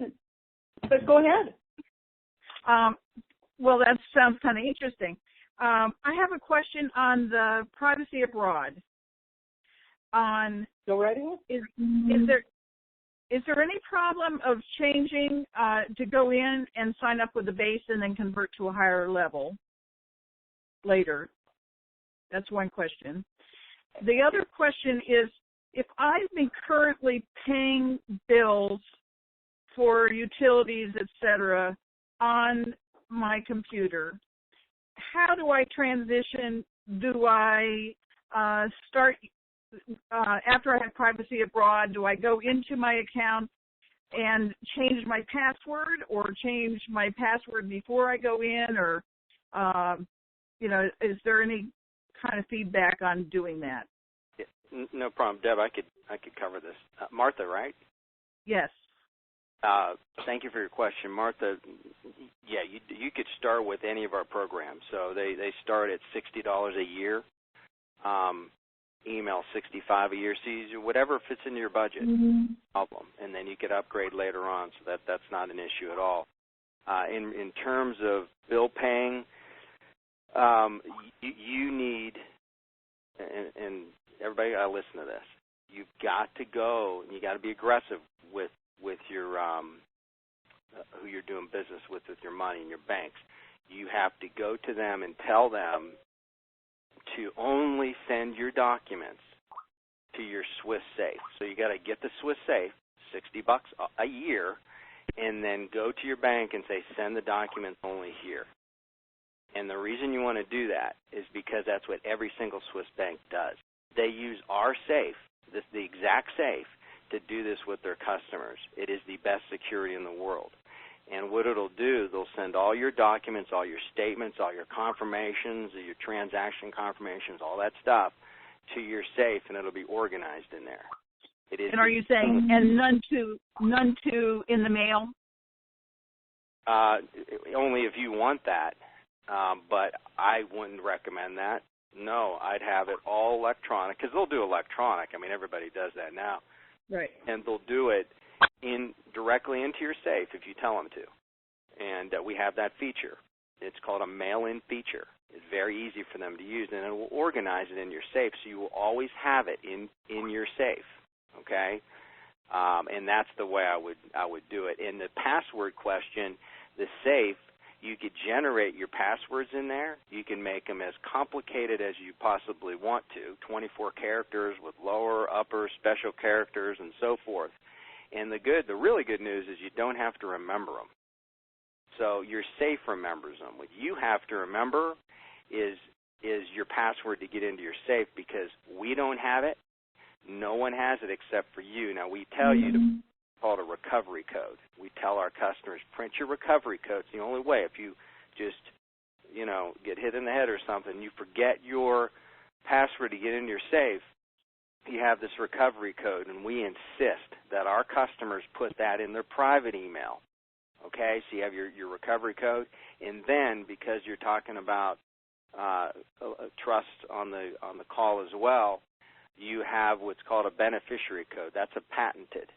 but go ahead. Well, that sounds kind of interesting. I have a question on the privacy abroad. Go right ahead. Is there any problem of changing to go in and sign up with the base and then convert to a higher level later? That's one question. The other question is, if I've been currently paying bills for utilities, etc., on my computer, how do I transition? Do I start after I have privacy abroad? Do I go into my account and change my password, or change my password before I go in, or is there any kind of feedback on doing that? Yeah, no problem, Deb. I could cover this. Martha, right? Yes. Thank you for your question, Martha. Yeah, you could start with any of our programs. So they start at $60 a year. Email $65 a year. So whatever fits into your budget, problem, and then you could upgrade later on. So that's not an issue at all. In terms of bill paying, you need, and everybody got to listen to this. You've got to go, and you got to be aggressive with your who you're doing business with your money and your banks. You have to go to them and tell them to only send your documents to your Swiss safe. So you got to get the Swiss safe, $60 a year, and then go to your bank and say, send the documents only here. And the reason you want to do that is because that's what every single Swiss bank does. They use our safe, the exact safe, to do this with their customers. It is the best security in the world. And what it'll do, they'll send all your documents, all your statements, all your confirmations, your transaction confirmations, all that stuff to your safe, and it'll be organized in there. It is. And are you saying, and none to in the mail? Only if you want that, but I wouldn't recommend that. No, I'd have it all electronic, because they'll do electronic. I mean, everybody does that now. Right. And they'll do it directly into your safe if you tell them to. And we have that feature. It's called a mail-in feature. It's very easy for them to use, and it will organize it in your safe, so you will always have it in your safe. Okay? And that's the way I would do it. In the password question, the safe, you could generate your passwords in there. You can make them as complicated as you possibly want to, 24 characters with lower, upper, special characters, and so forth. And the really good news is you don't have to remember them. So your safe remembers them. What you have to remember is is your password to get into your safe, because we don't have it. No one has it except for you. Now, we tell you to call it a recovery code. We tell our customers, print your recovery code. It's the only way. If you just, get hit in the head or something, you forget your password to get into your safe, you have this recovery code, and we insist that our customers put that in their private email. Okay, so you have your recovery code, and then because you're talking about trust on the call as well, you have what's called a beneficiary code. That's a patented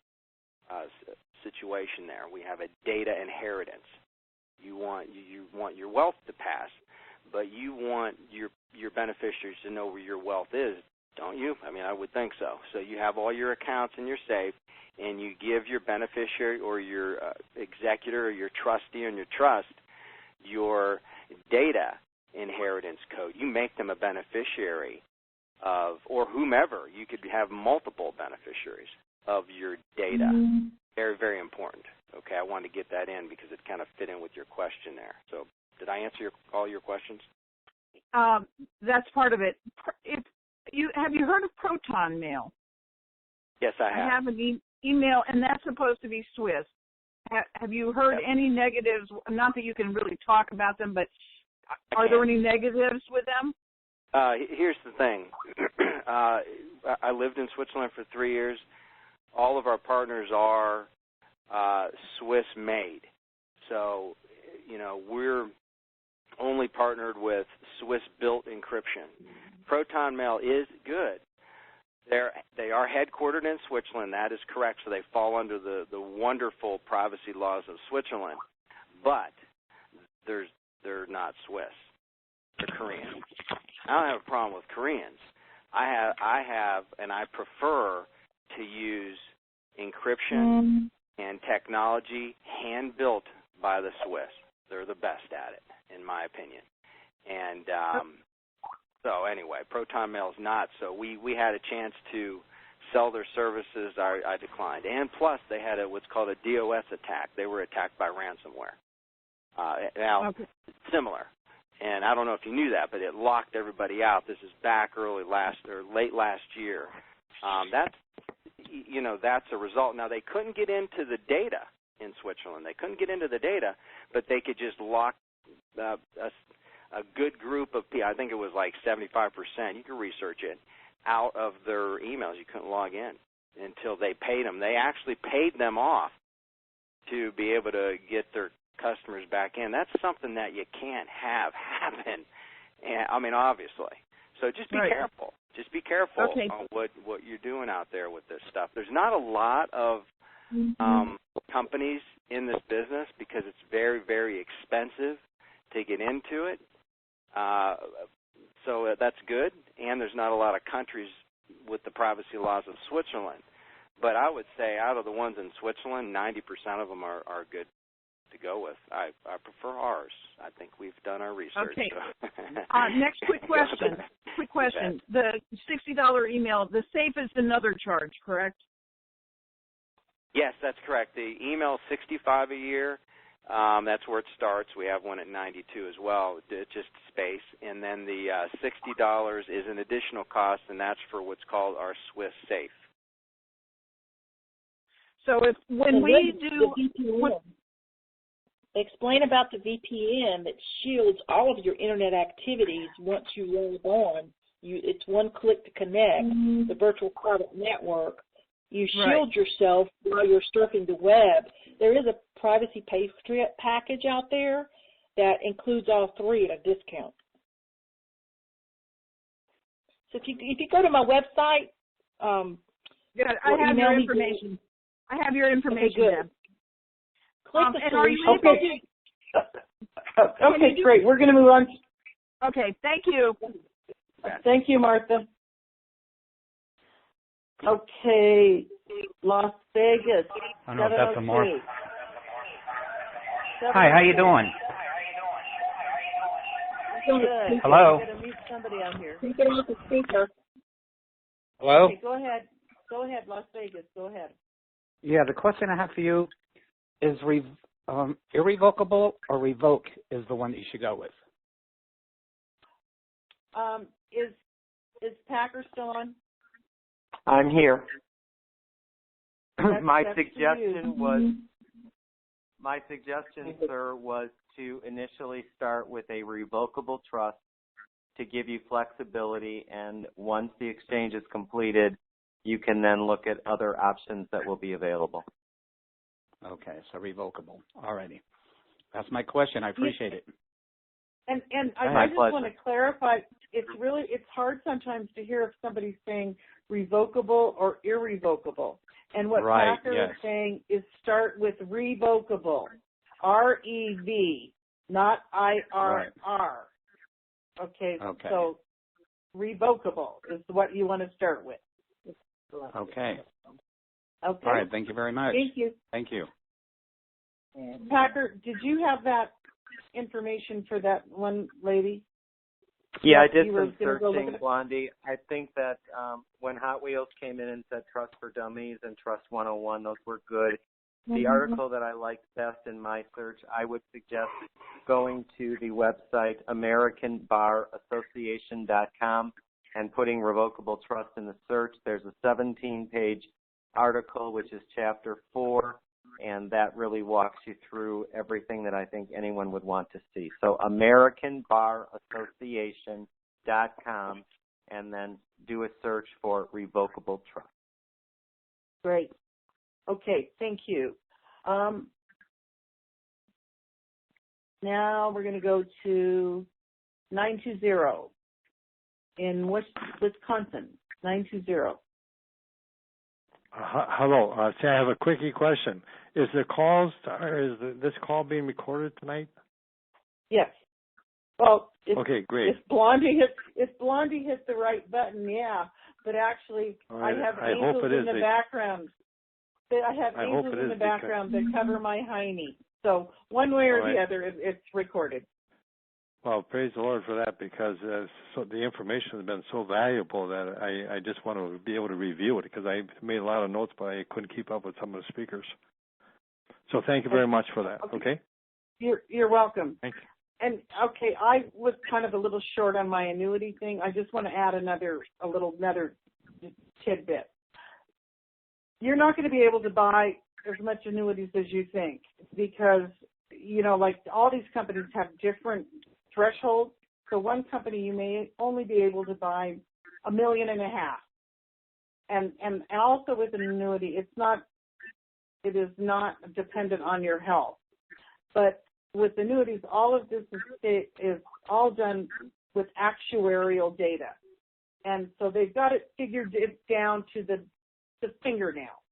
situation there. We have a data inheritance. You want your wealth to pass, but you want your beneficiaries to know where your wealth is, don't you? I mean, I would think so. So you have all your accounts in your safe, and you give your beneficiary or your executor or your trustee in your trust your data inheritance code. You make them a beneficiary of, or whomever. You could have multiple beneficiaries of your data. Very, very important. Okay, I wanted to get that in because it kind of fit in with your question there. So did I answer all your questions? That's part of it. Have you heard of Proton Mail? Yes, I have. I have an email, and that's supposed to be Swiss. Have you heard any negatives? Not that you can really talk about them, but are there any negatives with them? Here's the thing. I lived in Switzerland for 3 years. All of our partners are Swiss-made. So, we're only partnered with Swiss-built encryption. Proton Mail is good. They are headquartered in Switzerland. That is correct. So they fall under the wonderful privacy laws of Switzerland. But they're not Swiss. They're Korean. I don't have a problem with Koreans. I have, and I prefer to use encryption and technology hand-built by the Swiss. They're the best at it, in my opinion. And so anyway, Proton Mail is not. So we had a chance to sell their services. I declined. And plus, they had what's called a DOS attack. They were attacked by ransomware. Similar. And I don't know if you knew that, but it locked everybody out. This is back late last year. That's a result. Now, they couldn't get into the data in Switzerland. They couldn't get into the data, but they could just lock a good group of people. I think it was like 75%. You can research it, out of their emails. You couldn't log in until they paid them. They actually paid them off to be able to get their customers back in. That's something that you can't have happen. And, I mean, obviously. So just be careful. Just be careful on what you're doing out there with this stuff. There's not a lot of companies in this business because it's very, very expensive to get into it. So that's good. And there's not a lot of countries with the privacy laws of Switzerland. But I would say out of the ones in Switzerland, 90% of them are good to go with. I prefer ours. I think we've done our research. Okay. So. Next quick question. The $60 email, the safe is another charge, correct? Yes, that's correct. The email is $65 a year. That's where it starts. We have one at $92 as well, just space. And then the $60 is an additional cost, and that's for what's called our Swiss safe. So when we do VPN, explain about the VPN that shields all of your internet activities once you log on. It's one click to connect the virtual private network. You shield yourself while you're surfing the web. There is a privacy package out there that includes all three at a discount. So if you go to my website, I have your information. I have your information. Okay, good. Okay, great. We're going to move on. Okay, thank you. Thank you, Martha. Okay, Las Vegas. I don't know if that's a more. Hi, how you doing? Good. Hello. I'm going to mute somebody on here. You can use the speaker. Hello? Okay, go ahead. Go ahead, Las Vegas. Go ahead. Yeah, the question I have for you is irrevocable or revoke is the one that you should go with. Is Packer still on? I'm here. My That's suggestion, sir, was to initially start with a revocable trust to give you flexibility, and once the exchange is completed, you can then look at other options that will be available. Okay, so revocable. All righty. That's my question. I appreciate it. And I just want to clarify, it's hard sometimes to hear if somebody's saying revocable or irrevocable. And what Packer is saying is start with revocable, R-E-V, not I-R-R. Right. Okay, so revocable is what you want to start with. Okay. Okay. All right, thank you very much. Thank you. Thank you. Packer, did you have that information for that one lady? Yeah, I did some searching, Blondie. I think that when Hot Wheels came in and said Trust for Dummies and Trust 101, those were good. The article that I liked best in my search, I would suggest going to the website AmericanBarAssociation.com and putting revocable trust in the search. There's a 17-page article, which is Chapter 4, and that really walks you through everything that I think anyone would want to see. So AmericanBarAssociation.com, and then do a search for revocable trust. Great. Okay, thank you. Now we're going to go to 920 in Wisconsin, 920. Hello. I have a quickie question. Is this call being recorded tonight? Yes. Well, okay, great. If Blondie hits the right button, yeah. But actually, right. I have angels in the background. I have angels in the background that cover my hiney. So one way or the other, it's recorded. Well, praise the Lord for that, because so the information has been so valuable that I just want to be able to review it, because I made a lot of notes, but I couldn't keep up with some of the speakers. So thank you very much for that. Okay. You're welcome. Thank you. And okay, I was kind of a little short on my annuity thing. I just want to add another tidbit. You're not going to be able to buy as much annuities as you think, because, like all these companies have different thresholds. So one company, you may only be able to buy $1.5 million. And also with an annuity, it is not dependent on your health. But with annuities, all of this is all done with actuarial data. And so they've got it figured down to the fingernail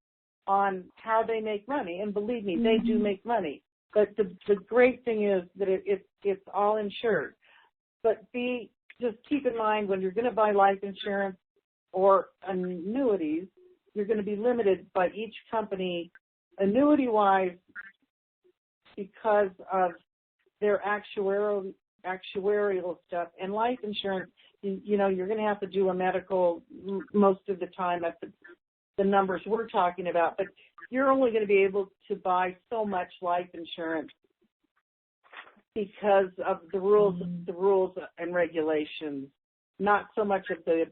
on how they make money. And believe me, they do make money. But the great thing is that it's all insured. But just keep in mind, when you're going to buy life insurance or annuities, you're going to be limited by each company annuity-wise because of their actuarial stuff. And life insurance, you're going to have to do a medical most of the time at the numbers we're talking about. But you're only going to be able to buy so much life insurance because of the rules and regulations, not so much of the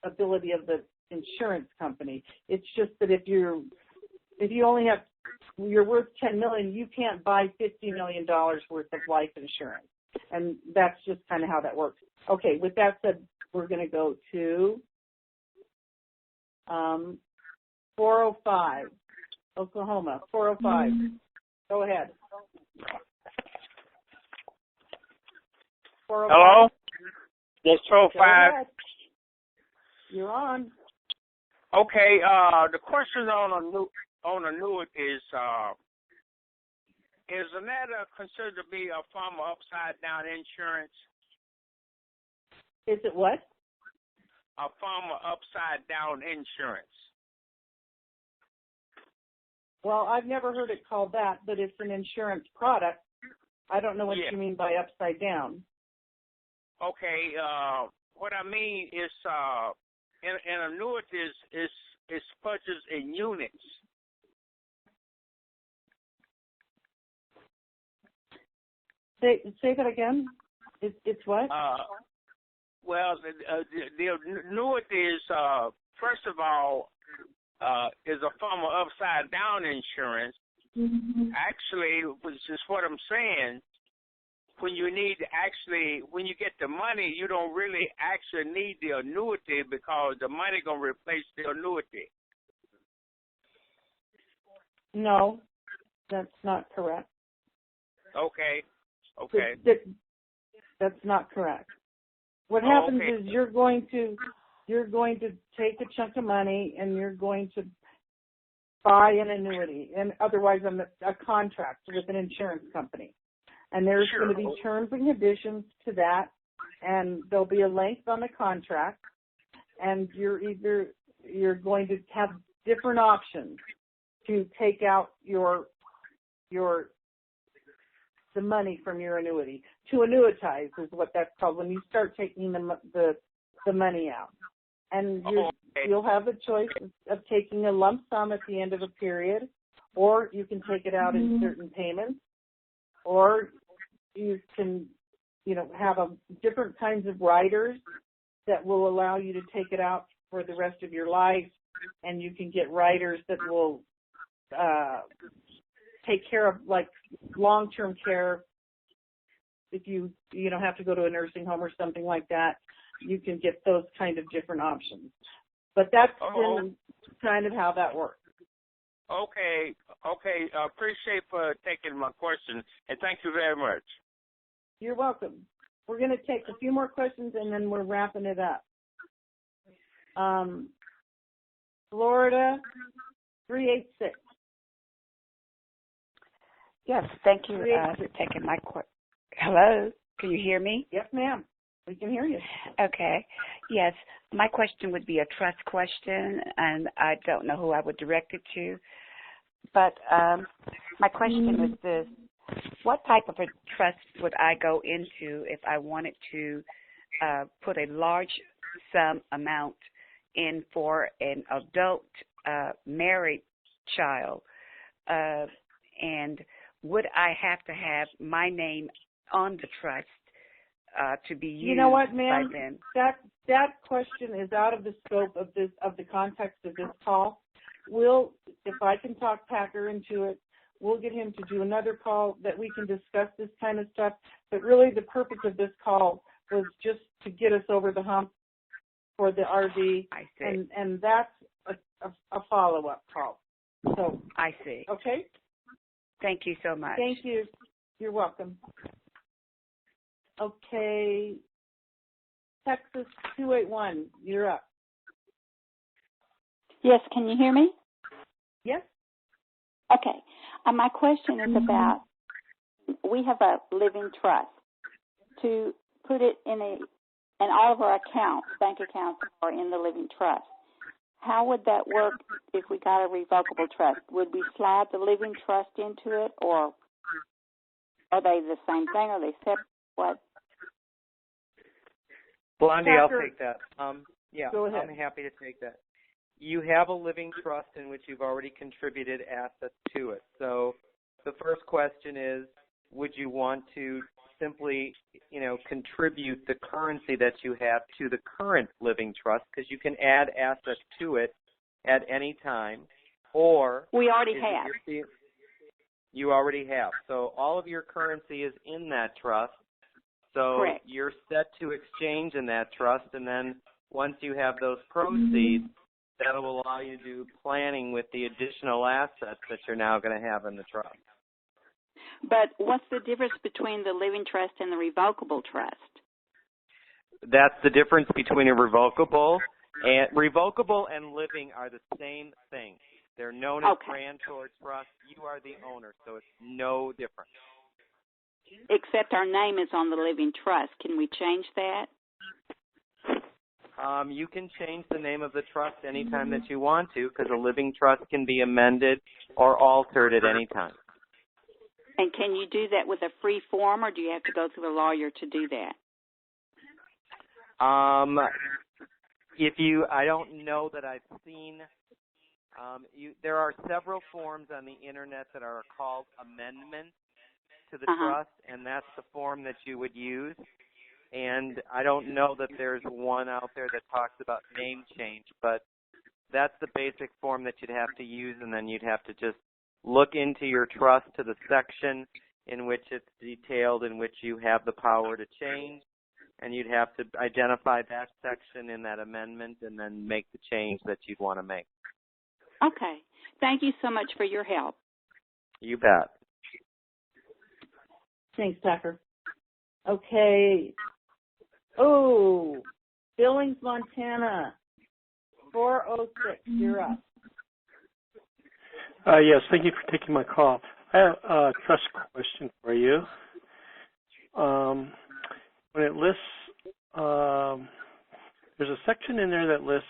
ability of the insurance company. It's just that if you're worth $10 million, you can't buy $50 million worth of life insurance, and that's just kind of how that works. Okay, with that said, we're going to go to 405, Oklahoma, 405. Go ahead. 405. Hello? Yes, 405. You're on. Okay, the question on annuity is that considered to be a form of upside-down insurance? Is it what? A form of upside-down insurance. Well, I've never heard it called that, but it's an insurance product. I don't know what you mean by upside down. Okay, what I mean is an annuity is purchased in units. Say that again. It's what? Well, the annuity is, first of all, is a form of upside down insurance. Actually, which is what I'm saying, when you get the money, you don't really actually need the annuity because the money going to replace the annuity. No, that's not correct. Okay. That's not correct. What happens is you're going to take a chunk of money and you're going to buy an annuity, and otherwise a contract with an insurance company. And there's going to be terms and conditions to that, and there'll be a length on the contract, and you're going to have different options to take out the money from your annuity. To annuitize is what that's called, when you start taking the money out. And you'll have the choice of taking a lump sum at the end of a period, or you can take it out in certain payments, or you can, have different kinds of riders that will allow you to take it out for the rest of your life, and you can get riders that will take care of, like, long-term care. If you have to go to a nursing home or something like that, you can get those kind of different options. But that's kind of how that works. Okay. Appreciate for taking my question, and thank you very much. You're welcome. We're going to take a few more questions, and then we're wrapping it up. Florida 386. Yes, thank you for taking my question. Hello, can you hear me? Yes, ma'am. We can hear you. Okay. Yes, my question would be a trust question, and I don't know who I would direct it to. But my question is this. What type of a trust would I go into if I wanted to put a large sum amount in for an adult married child? And would I have to have my name on the trust to be used? You know what, ma'am? By them? That question is out of the scope of the context of this call. If I can talk Packer into it, we'll get him to do another call that we can discuss this kind of stuff. But really, the purpose of this call was just to get us over the hump for the RV. I see. And that's a follow-up call. So I see. Okay. Thank you so much. Thank you. You're welcome. Okay. Texas 281, you're up. Yes, can you hear me? Yes. Okay. My question is about, we have a living trust. To put it in all of our accounts, bank accounts are in the living trust. How would that work if we got a revocable trust? Would we slide the living trust into it, or are they the same thing? Are they separate? What? Blondie, I'll take that. Go ahead. I'm happy to take that. You have a living trust in which you've already contributed assets to it. So the first question is, would you want to simply, contribute the currency that you have to the current living trust, because you can add assets to it at any time, or we already have. You already have. So all of your currency is in that trust. So correct. You're set to exchange in that trust, and then once you have those proceeds, that will allow you to do planning with the additional assets that you're now going to have in the trust. But what's the difference between the living trust and the revocable trust? That's the difference between a revocable and living are the same thing. They're known as grantor trusts. You are the owner, so it's no different. Except our name is on the living trust. Can we change that? You can change the name of the trust anytime that you want to, because a living trust can be amended or altered at any time. And can you do that with a free form, or do you have to go through a lawyer to do that? I don't know that I've seen. There are several forms on the internet that are called amendments to the trust, and that's the form that you would use. And I don't know that there's one out there that talks about name change, but that's the basic form that you'd have to use, and then you'd have to just look into your trust to the section in which it's detailed, in which you have the power to change, and you'd have to identify that section in that amendment and then make the change that you'd want to make. Okay. Thank you so much for your help. You bet. Thanks, Tucker. Okay. Oh, Billings, Montana, 406. You're up. Yes, thank you for taking my call. I have a trust question for you. When it lists, there's a section in there that lists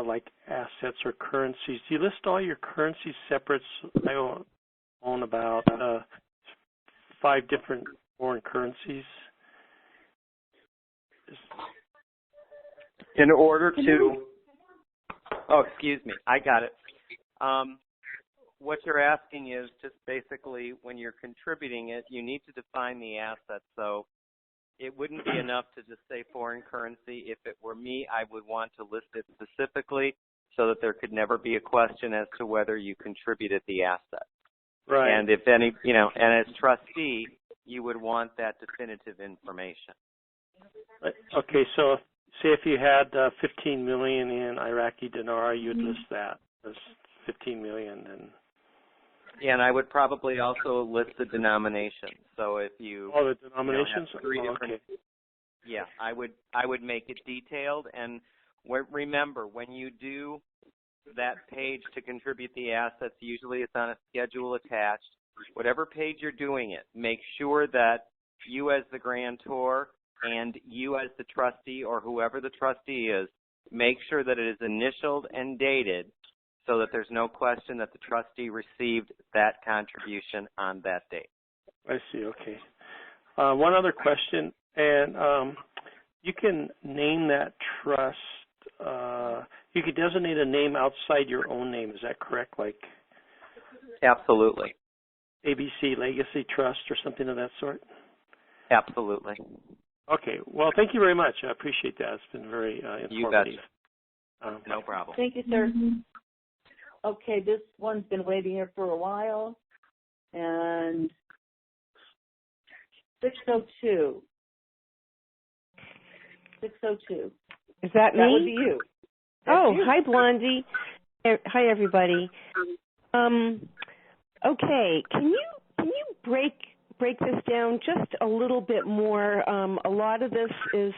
like assets or currencies. Do you list all your currencies separate? I own about 5 different foreign currencies. In order to, oh, excuse me, I got it. What you're asking is just basically when you're contributing it, you need to define the asset. So it wouldn't be enough to just say foreign currency. If it were me, I would want to list it specifically so that there could never be a question as to whether you contributed the asset. Right. And if any, you know, and as trustee, you would want that definitive information. Okay, so say if you had 15 million in Iraqi dinar, you'd list that as 15 million. Yeah, and I would probably also list the denomination. So if you the denominations. Have 3 different, okay. Yeah, I would make it detailed. And remember, when you do that page to contribute the assets, usually it's on a schedule attached. Whatever page you're doing it, make sure that you as the grantor and you as the trustee or whoever the trustee is, make sure that it is initialed and dated so that there's no question that the trustee received that contribution on that date. I see, okay. One other question, and you can name that trust, you could designate a name outside your own name, is that correct? Like Absolutely. ABC Legacy Trust or something of that sort? Absolutely. Okay, well, thank you very much. I appreciate that. It's been very informative. You betcha. No problem. Thank you, sir. Okay, this one's been waiting here for a while. And 602. 602. Is that me? That would be you. That's you. Hi, Blondie. Hi, everybody. Okay, can you break this down just a little bit more? A lot of this is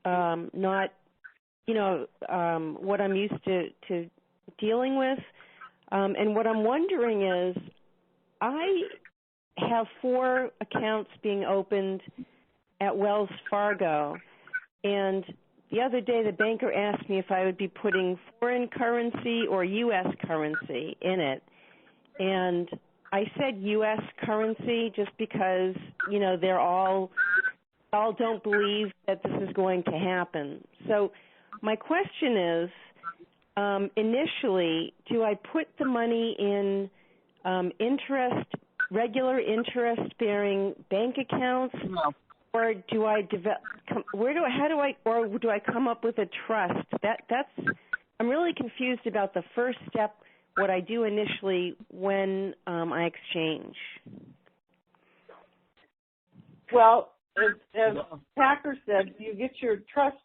not, what I'm used to dealing with. And what I'm wondering is, I have 4 accounts being opened at Wells Fargo, and the other day the banker asked me if I would be putting foreign currency or U.S. currency in it. And I said U.S. currency just because, they're all don't believe that this is going to happen. So my question is, initially, do I put the money in regular interest-bearing bank accounts? No. Or do I do I come up with a trust? I'm really confused about the first step, what I do initially when I exchange. Well, as Packer said, you get your trust,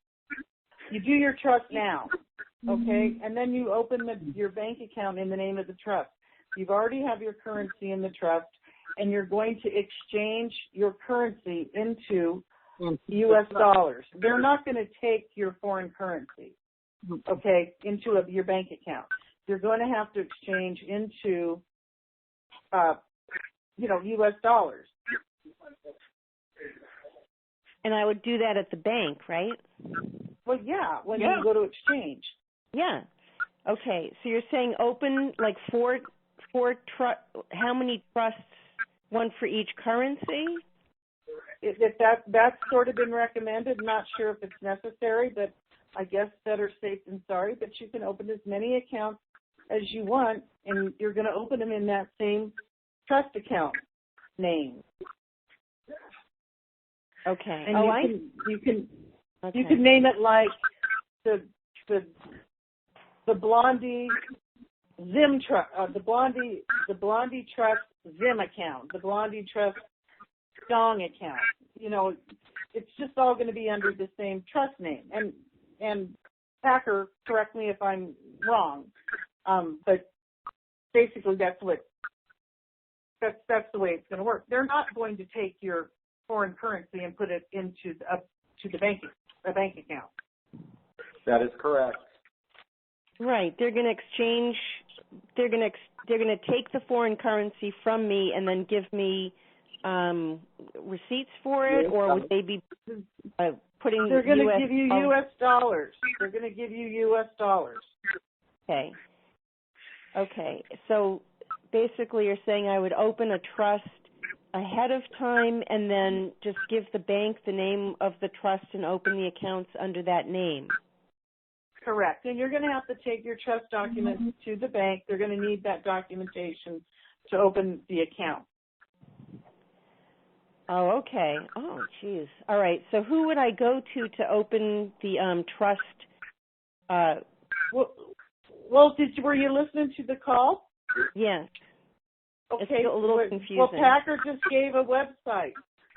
you do your trust now, okay? And then you open your bank account in the name of the trust. You already have your currency in the trust, and you're going to exchange your currency into U.S. dollars. They're not going to take your foreign currency, okay, into your bank account. You're going to have to exchange into, U.S. dollars. And I would do that at the bank, right? Well, yeah, when you go to exchange. Yeah. Okay, so you're saying open like four how many trusts? One for each currency? If that's sort of been recommended, not sure if it's necessary, but I guess better safe than sorry. But you can open as many accounts as you want, and you're going to open them in that same trust account name. Okay. And you can okay. name it like the Blondie Zim Trust, the Blondie Trust Zim account, the Blondie Trust Dong account. You know, it's just all going to be under the same trust name. And Packer, correct me if I'm wrong, but basically that's the way it's going to work. They're not going to take your foreign currency and put it into a bank account. That is correct. Right. They're going to exchange. They're going to take the foreign currency from me and then give me receipts for it, or would they be putting? They're going to give you U.S. dollars. They're going to give you U.S. dollars. Okay. Okay. So basically, you're saying I would open a trust ahead of time and then just give the bank the name of the trust and open the accounts under that name. Correct. And you're going to have to take your trust documents to the bank. They're going to need that documentation to open the account. Oh, okay. Oh, geez. All right. So who would I go to open the trust? Well, were you listening to the call? Yes. Okay. It's a little confusing. Well, Packer just gave a website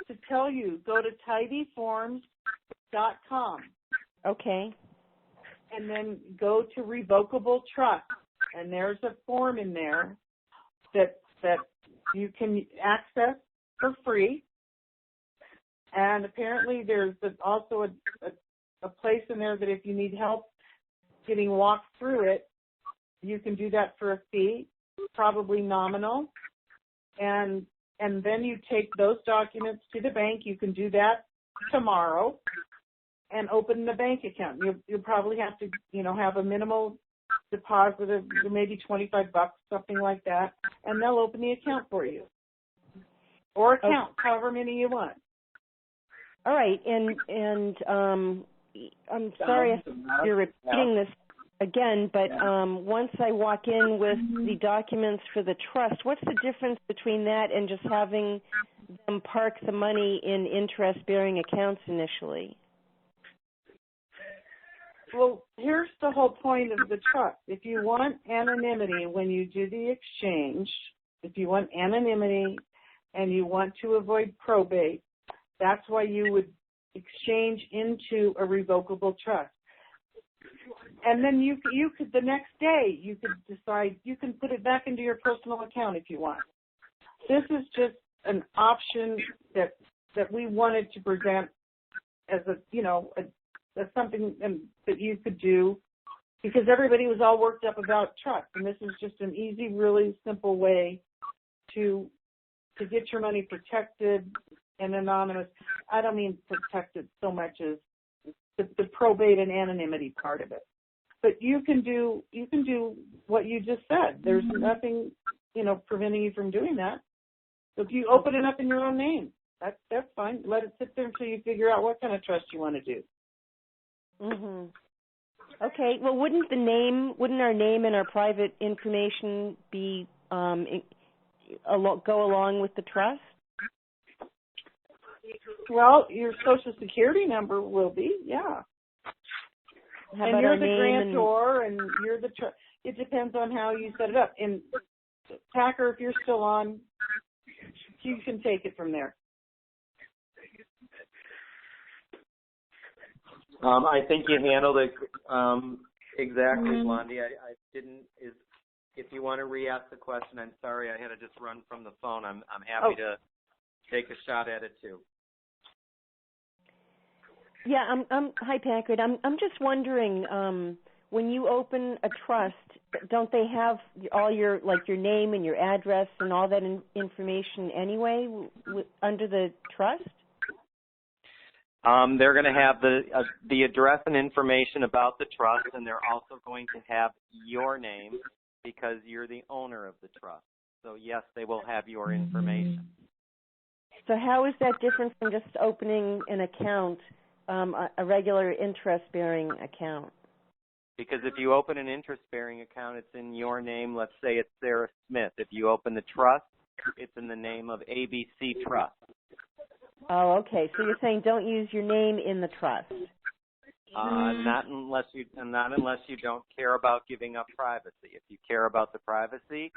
to tell you. Go to tidyforms.com. Okay. And then go to revocable trust, and there's a form in there that you can access for free. And apparently there's also a place in there that if you need help getting walked through it, you can do that for a fee, probably nominal. And then you take those documents to the bank. You can do that tomorrow and open the bank account. You'll probably have to, have a minimal deposit of maybe $25, something like that, and they'll open the account for you. Or accounts, however many you want. All right, and I'm sorry if you're repeating this again, but once I walk in with the documents for the trust, what's the difference between that and just having them park the money in interest-bearing accounts initially? Well, here's the whole point of the trust. If you want anonymity when you do the exchange, if you want anonymity and you want to avoid probate, that's why you would exchange into a revocable trust. And then you could, the next day, you could decide, you can put it back into your personal account if you want. This is just an option that we wanted to present as as something that you could do, because everybody was all worked up about trust, and this is just an easy, really simple way to get your money protected and anonymous. I don't mean protected so much as the probate and anonymity part of it. But you can do what you just said. There's nothing, preventing you from doing that. So if you open it up in your own name, that's fine. Let it sit there until you figure out what kind of trust you want to do. Mhm. Okay. Well, wouldn't our name and our private information be go along with the trust? Well, your Social Security number will be, yeah. And you're the grantor, and you're the trust. It depends on how you set it up. And Packer, if you're still on, you can take it from there. I think you handled it exactly, Blondie. I didn't. If you want to re-ask the question, I'm sorry. I had to just run from the phone. I'm happy to take a shot at it too. Yeah. Hi, Packard. I'm just wondering. When you open a trust, don't they have all your name and your address and all that information anyway under the trust? They're going to have the address and information about the trust, and they're also going to have your name because you're the owner of the trust. So, yes, they will have your information. So how is that different from just opening an account, a regular interest-bearing account? Because if you open an interest-bearing account, it's in your name. Let's say it's Sarah Smith. If you open the trust, it's in the name of ABC Trust. Oh, okay. So you're saying don't use your name in the trust. Not unless you don't care about giving up privacy. If you care about the privacy,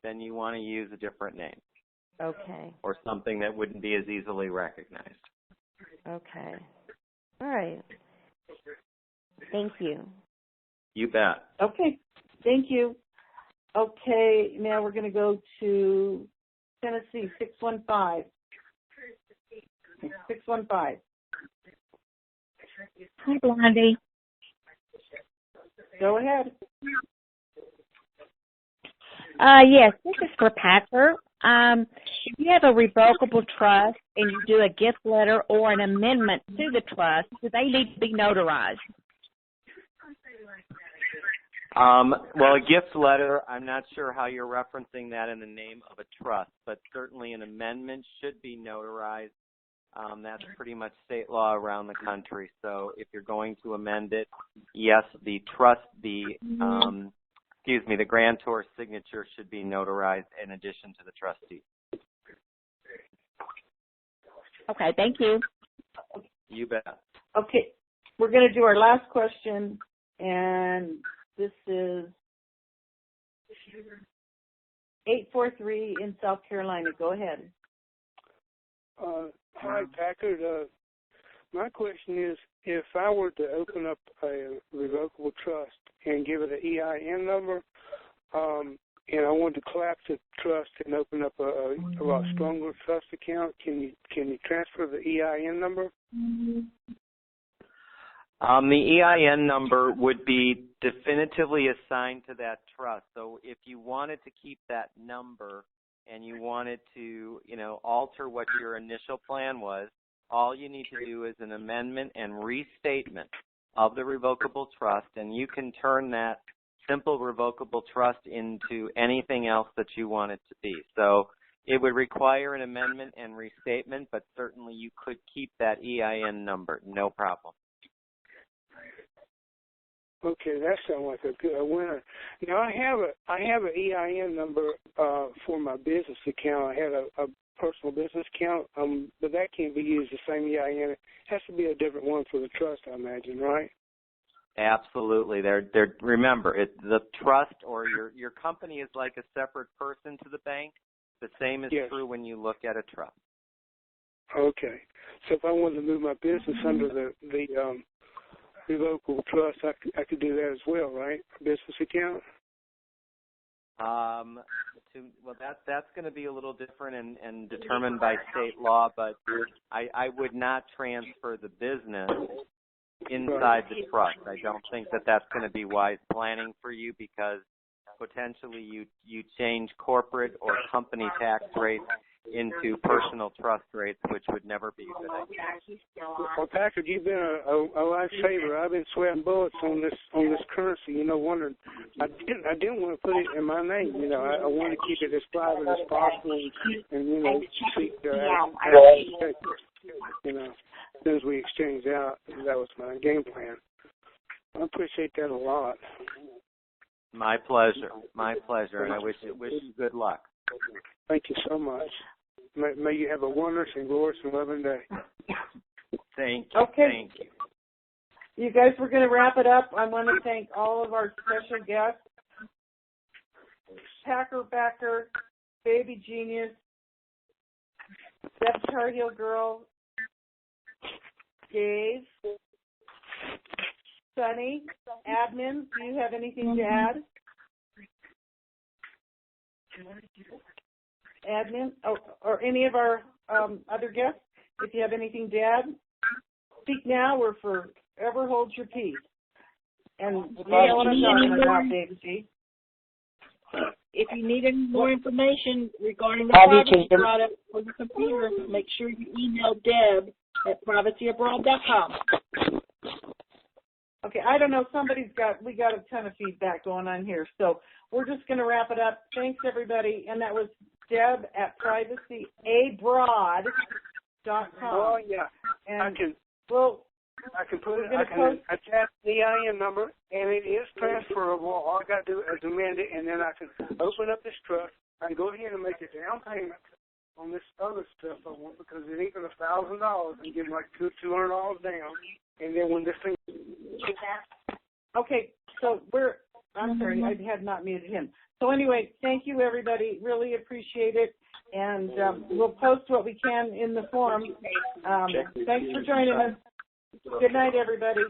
then you want to use a different name. Okay. Or something that wouldn't be as easily recognized. Okay. All right. Thank you. You bet. Okay. Thank you. Okay, now we're going to go to Tennessee, 615. 615. Hi, Blondie. Go ahead. Yes, this is for Packer. If you have a revocable trust and you do a gift letter or an amendment to the trust, do they need to be notarized? Well, a gift letter, I'm not sure how you're referencing that in the name of a trust, but certainly an amendment should be notarized. That's pretty much state law around the country. So if you're going to amend it, yes, the grantor's signature should be notarized in addition to the trustee. Okay, thank you. You bet. Okay, we're going to do our last question, and this is 843 in South Carolina. Go ahead. Hi, Packard. My question is, if I were to open up a revocable trust and give it an EIN number, and I wanted to collapse the trust and open up a lot stronger trust account, can you transfer the EIN number? The EIN number would be definitively assigned to that trust. So if you wanted to keep that number and you wanted to, alter what your initial plan was, all you need to do is an amendment and restatement of the revocable trust, and you can turn that simple revocable trust into anything else that you want it to be. So it would require an amendment and restatement, but certainly you could keep that EIN number, no problem. Okay, that sounds like a winner. Now I have an EIN number for my business account. I had a personal business account, but that can't be used the same EIN. It has to be a different one for the trust, I imagine, right? Absolutely. Remember, the trust or your company is like a separate person to the bank. The same is true when you look at a trust. Okay. So if I wanted to move my business under the revocable trust, I could do that as well, right? Business account. That's going to be a little different and determined by state law. But I would not transfer the business inside the trust. I don't think that's going to be wise planning for you, because potentially you change corporate or company tax rates into personal trust rates, which would never be a good idea. Well, Packard, you've been a lifesaver. I've been sweating bullets on this currency. Wondering. I didn't want to put it in my name. I want to keep it as private as possible, and seek as soon as we exchange out. That was my game plan. I appreciate that a lot. My pleasure. And I wish you good luck. Thank you so much. May you have a wondrous and glorious and loving day. Thank you. Okay. Thank you. You guys, we're going to wrap it up. I want to thank all of our special guests, Packer Backer, Baby Genius, Deb Tar Heel Girl, Dave, Sunny, Admin. Do you have anything to add? Admin, or any of our other guests, if you have anything to add, speak now or forever hold your peace. And you know what I'm talking about, David G. If you need any more information regarding the privacy product for the computer, make sure you email Deb at privacyabroad.com. Okay, I don't know. We got a ton of feedback going on here, so we're just going to wrap it up. Thanks, everybody. And that was Deb at privacyabroad.com. Oh, yeah. And I can put it. I can attach the EIN number, and it is transferable. All I got to do is amend it, and then I can open up this trust. I can go ahead and make a down payment on this other stuff I want because it ain't but $1,000 and give them like $200 down. And then when this thing. Okay, so I'm sorry, I had not muted him. So anyway, thank you, everybody. Really appreciate it. And we'll post what we can in the forum. Thanks for joining us. Good night, everybody.